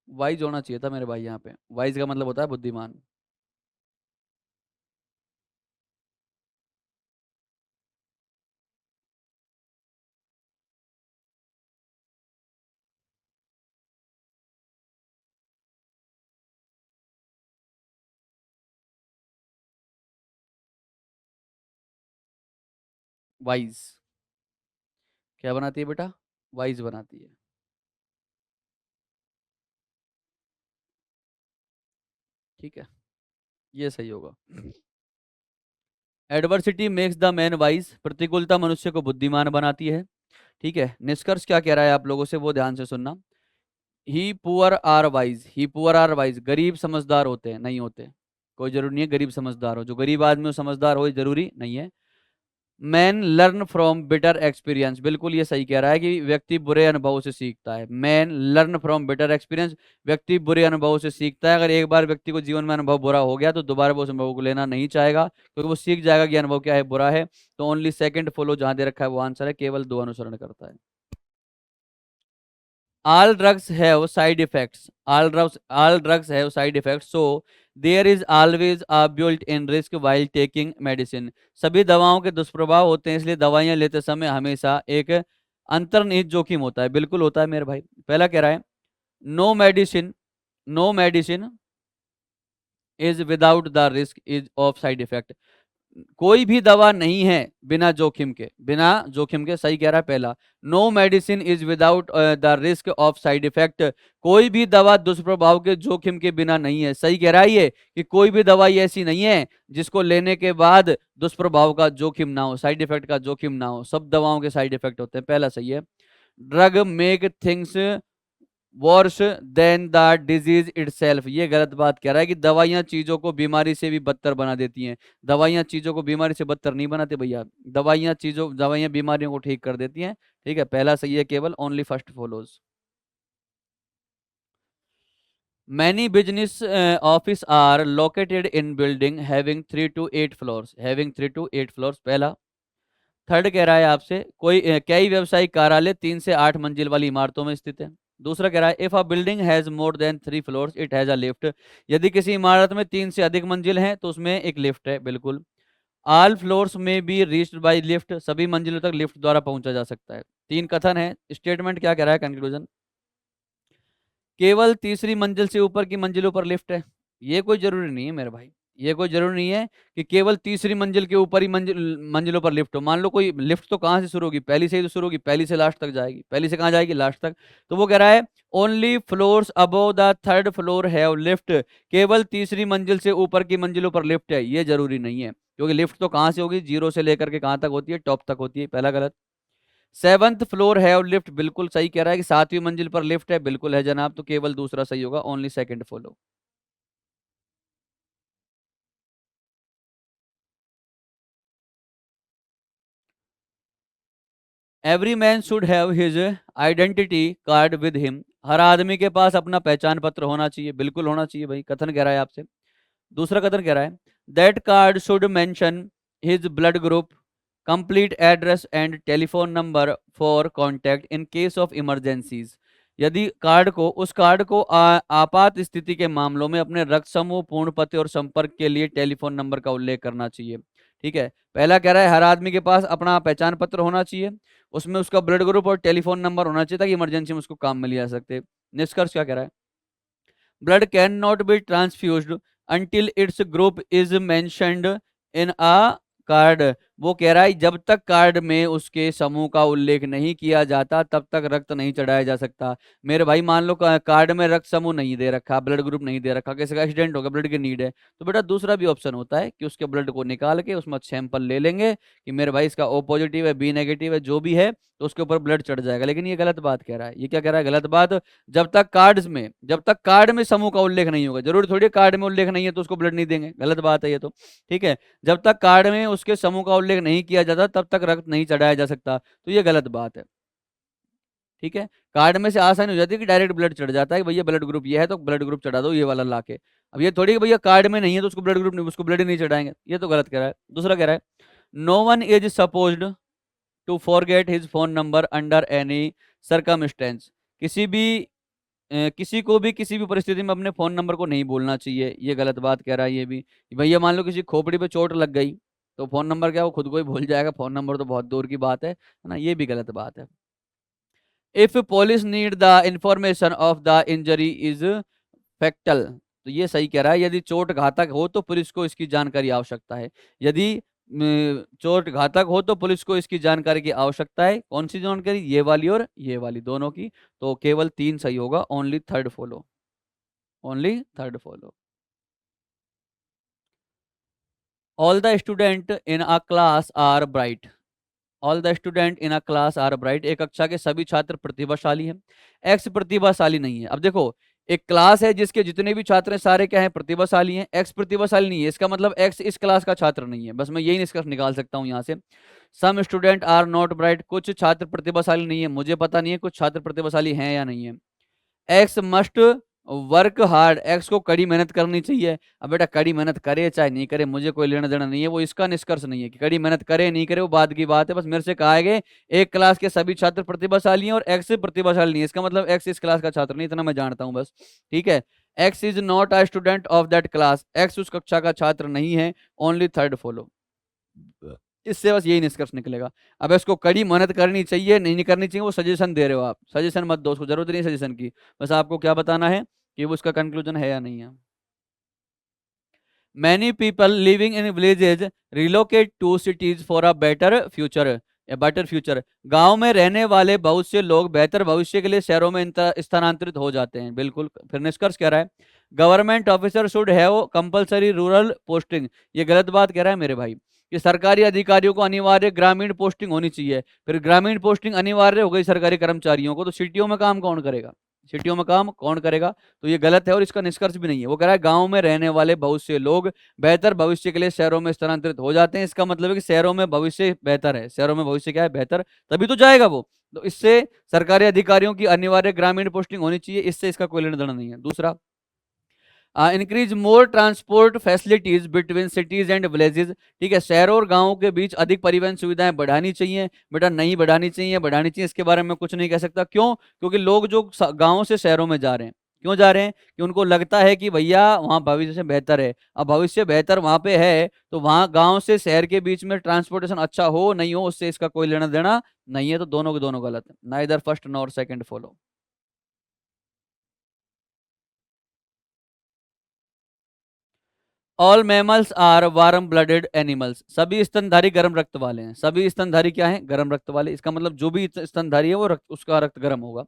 Speaker 1: वाइज होना चाहिए था मेरे भाई, यहाँ पे वाइज का मतलब होता है बुद्धिमान। वाइज क्या बनाती है बेटा? वाइज बनाती है। ठीक है, ये सही होगा। Adversity makes the man wise, प्रतिकूलता मनुष्य को बुद्धिमान बनाती है। ठीक है, निष्कर्ष क्या कह रहा है आप लोगों से वो ध्यान से सुनना। The poor are wise, the poor are wise, गरीब समझदार होते हैं? नहीं होते। कोई जरूरी नहीं है गरीब समझदार हो, जो गरीब आदमी हो समझदार हो, जरूरी नहीं है। Man learn from bitter experience, बिल्कुल ये सही कह रहा है कि व्यक्ति बुरे अनुभव से सीखता है। Man learn from bitter experience, व्यक्ति बुरे अनुभव से सीखता है। अगर एक बार व्यक्ति को जीवन में अनुभव बुरा हो गया तो दोबारा वो उस अनुभव को लेना नहीं चाहेगा, क्योंकि वो सीख जाएगा कि अनुभव क्या है, बुरा है। तो ओनली सेकंड फॉलो जहां दे रखा है वो आंसर है, केवल दो अनुसरण करता है। all drugs have side effects, all drugs have side effects, so there is always a built-in risk while taking medicine। सभी दवाओं के दुष्प्रभाव होते हैं, इसलिए दवाइयां लेते समय हमेशा एक अंतर्निहित जोखिम होता है। बिल्कुल होता है मेरे भाई। पहला कह रहा है no medicine, no medicine is without the risk is of side effect. कोई भी दवा नहीं है बिना जोखिम के, बिना जोखिम के, सही कह रहा है पहला। No medicine is without the risk of side effect, कोई भी दवा दुष्प्रभाव के जोखिम के बिना नहीं है। सही कह रहा है ये कि कोई भी दवाई ऐसी नहीं है जिसको लेने के बाद दुष्प्रभाव का जोखिम ना हो, साइड इफेक्ट का जोखिम ना हो। सब दवाओं के साइड इफेक्ट होते हैं, पहला सही है। Drug make things worse than the disease itself, ये गलत बात कह रहा है कि दवाइयां चीजों को बीमारी से भी बदतर बना देती हैं। दवाइयां चीजों को बीमारी से बदतर नहीं बनाती भैया, दवाइयां बीमारियों को ठीक कर देती हैं। ठीक है, पहला सही है, केवल only first follows. Many business office are located in building having 3 to 8 floors, having 3 to 8 floors, पहला। थर्ड कह रहा है आपसे कई व्यवसायिक कार्यालय 3 से 8 मंजिल वाली इमारतों में स्थित है। दूसरा कह रहा है if a building has more than 3 floors it has a lift, यदि किसी इमारत में 3 से अधिक मंजिल हैं तो उसमें एक लिफ्ट है। बिल्कुल। ऑल फ्लोर्स में बी रीच्ड बाय लिफ्ट, सभी मंजिलों तक लिफ्ट द्वारा पहुंचा जा सकता है। तीन कथन है, स्टेटमेंट क्या कह रहा है, कंक्लूजन। केवल तीसरी मंजिल से ऊपर की मंजिलों पर लिफ्ट है, ये कोई जरूरी नहीं है मेरे भाई। ये कोई जरूरी नहीं है कि केवल तीसरी मंजिल के ऊपर ही मंजिलों पर लिफ्ट हो। मान लो कोई लिफ्ट तो कहाँ से शुरू होगी, पहली से ही तो शुरू होगी, पहली से लास्ट तक जाएगी, पहली से कहाँ जाएगी, लास्ट तक। तो वो कह रहा है only floors above the third floor have lift, केवल तीसरी मंजिल से ऊपर की मंजिलों पर लिफ्ट है, ये जरूरी नहीं है, क्योंकि लिफ्ट तो कहाँ से होगी, जीरो से लेकर के कहाँ तक होती है, टॉप तक होती है। पहला गलत। सेवंथ फ्लोर हैव लिफ्ट, बिल्कुल सही कह रहा है कि 7वीं मंजिल पर लिफ्ट है, बिल्कुल है जनाब। तो केवल दूसरा सही होगा, only second follow. Every man should have his identity card with him, हर आदमी के पास अपना पहचान पत्र होना चाहिए, बिल्कुल होना चाहिए भाई। कथन कह रहा है आपसे। दूसरा कथन कह रहा है that card should mention his blood group, complete address and telephone number for contact in case of emergencies, यदि कार्ड को, उस कार्ड को आपात स्थिति के मामलों में अपने रक्त समूह, पूर्ण पते और संपर्क के लिए टेलीफोन नंबर का उल्लेख करना चाहिए। ठीक है, पहला कह रहा है हर आदमी के पास अपना पहचान पत्र होना चाहिए, उसमें उसका ब्लड ग्रुप और टेलीफोन नंबर होना चाहिए ताकि इमरजेंसी में उसको काम में लिया जा सकते। निष्कर्ष क्या कह रहा है, blood cannot be transfused until its group is mentioned in a card. वो कह रहा है जब तक कार्ड में उसके समूह का उल्लेख नहीं किया जाता तब तक रक्त नहीं चढ़ाया जा सकता। मेरे भाई मान लो कार्ड में रक्त समूह नहीं दे रखा, ब्लड ग्रुप नहीं दे रखा, किसी का एक्सीडेंट हो गया, ब्लड की नीड है, तो बेटा दूसरा भी ऑप्शन होता है कि उसके ब्लड को निकाल के उसमें सैंपल ले लेंगे कि मेरे भाई इसका ओ पॉजिटिव है, बी नेगेटिव है, जो भी है, तो उसके ऊपर ब्लड चढ़ जाएगा। लेकिन ये गलत बात कह रहा है। ये क्या कह रहा है, गलत बात। जब तक कार्ड में समूह का उल्लेख नहीं होगा, जरूरी थोड़ी कार्ड में उल्लेख नहीं है तो उसको ब्लड नहीं देंगे, गलत बात है ये तो। ठीक है, जब तक कार्ड में उसके समूह का उल्लेख नहीं किया जाता तब तक रक्त नहीं चढ़ाया जा सकता, तो ये गलत बात है। ठीक है, कार्ड में से आसानी हो जाती है कि डायरेक्ट ब्लड चढ़ जाता है कि भैया ब्लड ग्रुप ये है तो ब्लड ग्रुप चढ़ा दो ये वाला लाके। अब ये थोड़ी कि भैया कार्ड में नहीं है तो उसको ब्लड ग्रुप नहीं, उसको ब्लड ही नहीं चढ़ाएंगे, ये तो गलत कह रहा है। दूसरा कह रहा है no one is supposed to forget his phone number under any circumstance. किसी को भी किसी भी परिस्थिति में अपने फोन नंबर को नहीं बोलना चाहिए, ये गलत बात कह रहा है। ये भी भैया मान लो किसी खोपड़ी पे चोट लग गई तो फोन नंबर क्या वो खुद को ही भूल जाएगा, फोन नंबर तो बहुत दूर की बात है ना, ये भी गलत बात है। If police need the information of the injury is fatal, तो ये सही कह रहा है, यदि चोट घातक हो तो पुलिस को इसकी जानकारी आवश्यकता है। यदि चोट घातक हो तो पुलिस को इसकी जानकारी की आवश्यकता है। कौन सी जानकारी, ये वाली और ये वाली दोनों की। तो केवल 3 सही होगा, only third follow, only third follow. All the student in a class are bright, all the student in a class are bright, एक कक्षा के सभी छात्र प्रतिभाशाली हैं। एक्स प्रतिभाशाली नहीं है। अब देखो एक क्लास है जिसके जितने भी छात्र हैं सारे क्या हैं, प्रतिभाशाली हैं। एक्स प्रतिभाशाली नहीं है, इसका मतलब एक्स इस क्लास का छात्र नहीं है, बस मैं यही निष्कर्ष निकाल सकता हूं यहां से। Some student are not bright, कुछ छात्र प्रतिभाशाली नहीं है, मुझे पता नहीं है कुछ छात्र प्रतिभाशाली हैं या नहीं है। X must work hard, x को कड़ी मेहनत करनी चाहिए। अब बेटा कड़ी मेहनत करे चाहे नहीं करे मुझे कोई लेना देना नहीं है, वो इसका निष्कर्ष नहीं है कि कड़ी मेहनत करे नहीं करे वो बात की बात है। बस मेरे से कहा है कि एक क्लास के सभी छात्र प्रतिभाशाली हैं और एक्स प्रतिभाशाली नहीं है, इसका मतलब एक्स इस क्लास का छात्र नहीं, इतना मैं जानता हूं बस। ठीक है, x is not a student of that class, x उस कक्षा का छात्र नहीं है, ओनली थर्ड फॉलो। इससे बस यही निष्कर्ष निकलेगा। अब इसको कड़ी मेहनत करनी चाहिए नहीं करनी चाहिए वो सजेशन दे रहे हो आप, सजेशन मत दो, उसको जरूरत नहीं सजेशन की, बस आपको क्या बताना है कि वो उसका कंक्लूजन है या नहीं है। Many people living in villages relocate to cities for a better future, a better future, गांव में रहने वाले बहुत से लोग बेहतर भविष्य के लिए शहरों में स्थानांतरित हो जाते हैं। बिल्कुल, फिर निष्कर्ष कह रहा है government officer should have compulsory rural posting, ये गलत बात कह रहा है मेरे भाई कि सरकारी अधिकारियों को अनिवार्य ग्रामीण पोस्टिंग होनी चाहिए। फिर ग्रामीण पोस्टिंग अनिवार्य हो गई सरकारी कर्मचारियों को, तो सिटियों में काम कौन करेगा, सिटियों में काम कौन करेगा, तो ये गलत है और इसका निष्कर्ष भी नहीं है। वो कह रहा है गांव में रहने वाले बहुत से लोग बेहतर भविष्य के लिए शहरों में स्थानांतरित हो जाते हैं, इसका मतलब है कि शहरों में भविष्य बेहतर है, शहरों में भविष्य क्या है, बेहतर, तभी तो जाएगा वो। तो इससे सरकारी अधिकारियों की अनिवार्य ग्रामीण पोस्टिंग होनी चाहिए, इससे इसका कोई लेना देना नहीं है। दूसरा, increase more transport facilities between cities and villages, ठीक है, शहरों और गांवों के बीच अधिक परिवहन सुविधाएं बढ़ानी चाहिए। बेटा नहीं बढ़ानी चाहिए, बढ़ानी चाहिए, इसके बारे में कुछ नहीं कह सकता। क्यों, क्योंकि लोग जो गांवों से शहरों में जा रहे हैं, क्यों जा रहे हैं, कि उनको लगता है कि भैया वहाँ भविष्य से बेहतर है। अब भविष्य बेहतर वहाँ पे है तो वहाँ गांव से शहर के बीच में ट्रांसपोर्टेशन अच्छा हो नहीं हो उससे इसका कोई लेना देना नहीं है। तो दोनों के दोनों गलत है, neither first nor second follow. All mammals are warm blooded animals, सभी स्तनधारी गर्म रक्त वाले हैं। सभी स्तनधारी क्या है, गर्म रक्त वाले, इसका मतलब जो भी स्तनधारी है वो रक्त उसका रक्त गर्म होगा।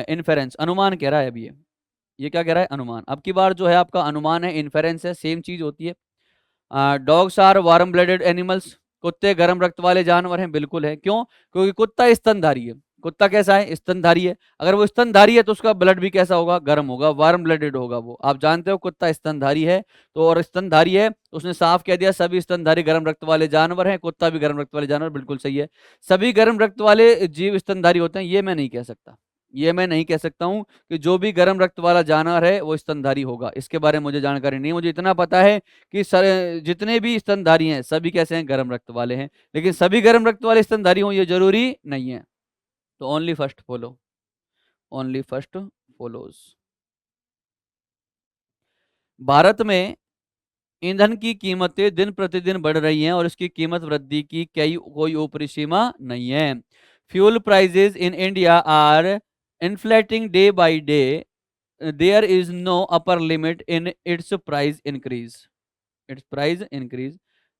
Speaker 1: इन्फेरेंस, अनुमान कह रहा है। अब ये क्या कह रहा है, अनुमान। अब की बार जो है आपका अनुमान है, इन्फेरेंस है, सेम चीज होती है। Dogs are warm blooded animals, कुत्ते गर्म रक्त वाले जानवर हैं, बिल्कुल है। क्यों, क्योंकि कुत्ता स्तनधारी है। कुत्ता कैसा है, स्तनधारी है। अगर वो स्तनधारी है तो उसका ब्लड भी कैसा होगा, गर्म होगा, वार्म ब्लडेड होगा वो, आप जानते हो कुत्ता स्तनधारी है। तो और स्तनधारी है तो उसने साफ कह दिया सभी स्तनधारी गर्म रक्त वाले जानवर हैं, कुत्ता भी गर्म रक्त वाले जानवर, बिल्कुल सही है। सभी गर्म रक्त वाले जीव स्तनधारी होते हैं, ये मैं नहीं कह सकता, ये मैं नहीं कह सकता हूं कि जो भी गर्म रक्त वाला जानवर है वो स्तनधारी होगा, इसके बारे में मुझे जानकारी नहीं है। मुझे इतना पता है कि जितने भी स्तनधारी हैं सभी कैसे हैं, गर्म रक्त वाले हैं। लेकिन सभी गर्म रक्त वाले स्तनधारी हों ये जरूरी नहीं है। तो only first follow, only first follows. Bharat में ईंधन की कीमतें दिन प्रतिदिन बढ़ रही हैं और इसकी कीमत वृद्धि की कोई ऊपरी सीमा नहीं है। Fuel prices in India are inflating day by day, there is no upper limit in its price increase, its price increase.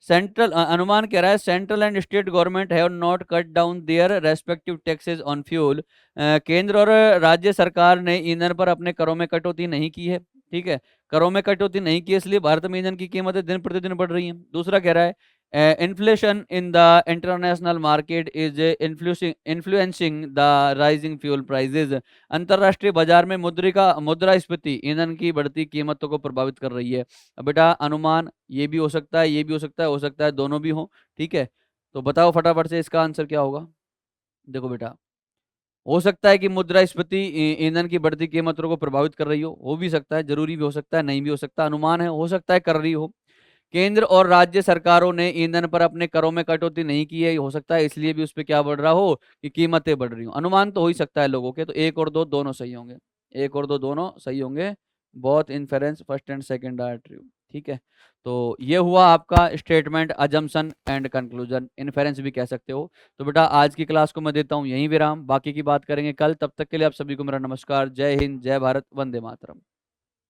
Speaker 1: Central अनुमान कह रहा है central and state government have not cut down their respective taxes on fuel, केंद्र और राज्य सरकार ने ईंधन पर अपने करों में कटौती नहीं की है। ठीक है, करों में कटौती नहीं की इसलिए भारत में ईंधन की कीमतें दिन प्रतिदिन बढ़ रही हैं। दूसरा कह रहा है inflation in the international market is influencing the rising fuel prices, अंतरराष्ट्रीय बाजार में मुद्रास्फीति ईंधन की बढ़ती कीमतों को प्रभावित कर रही है। अब बेटा अनुमान ये भी हो सकता है, ये भी हो सकता है दोनों भी हो। ठीक है, तो बताओ फटाफट से इसका आंसर क्या होगा। देखो बेटा हो सकता है कि मुद्रास्फीति ईंधन की बढ़ती कीमतों को प्रभावित कर रही हो भी सकता है, जरूरी भी हो सकता है, नहीं भी हो सकता, अनुमान है, हो सकता है कर रही हो। केंद्र और राज्य सरकारों ने ईंधन पर अपने करों में कटौती नहीं की है, हो सकता है इसलिए भी उस पे क्या बढ़ रहा हो कि कीमतें बढ़ रही हो। अनुमान तो हो ही सकता है लोगों के, तो एक और दो दोनों सही होंगे, एक और दो दोनों सही होंगे। Both inference first and second are true. ठीक है, तो ये हुआ आपका statement, assumption and conclusion, inference भी कह सकते हो। तो बेटा आज की क्लास को मैं देता हूँ यहीं विराम, बाकी की बात करेंगे कल। तब तक के लिए आप सभी को मेरा नमस्कार, जय हिंद, जय भारत, वंदे मातरम।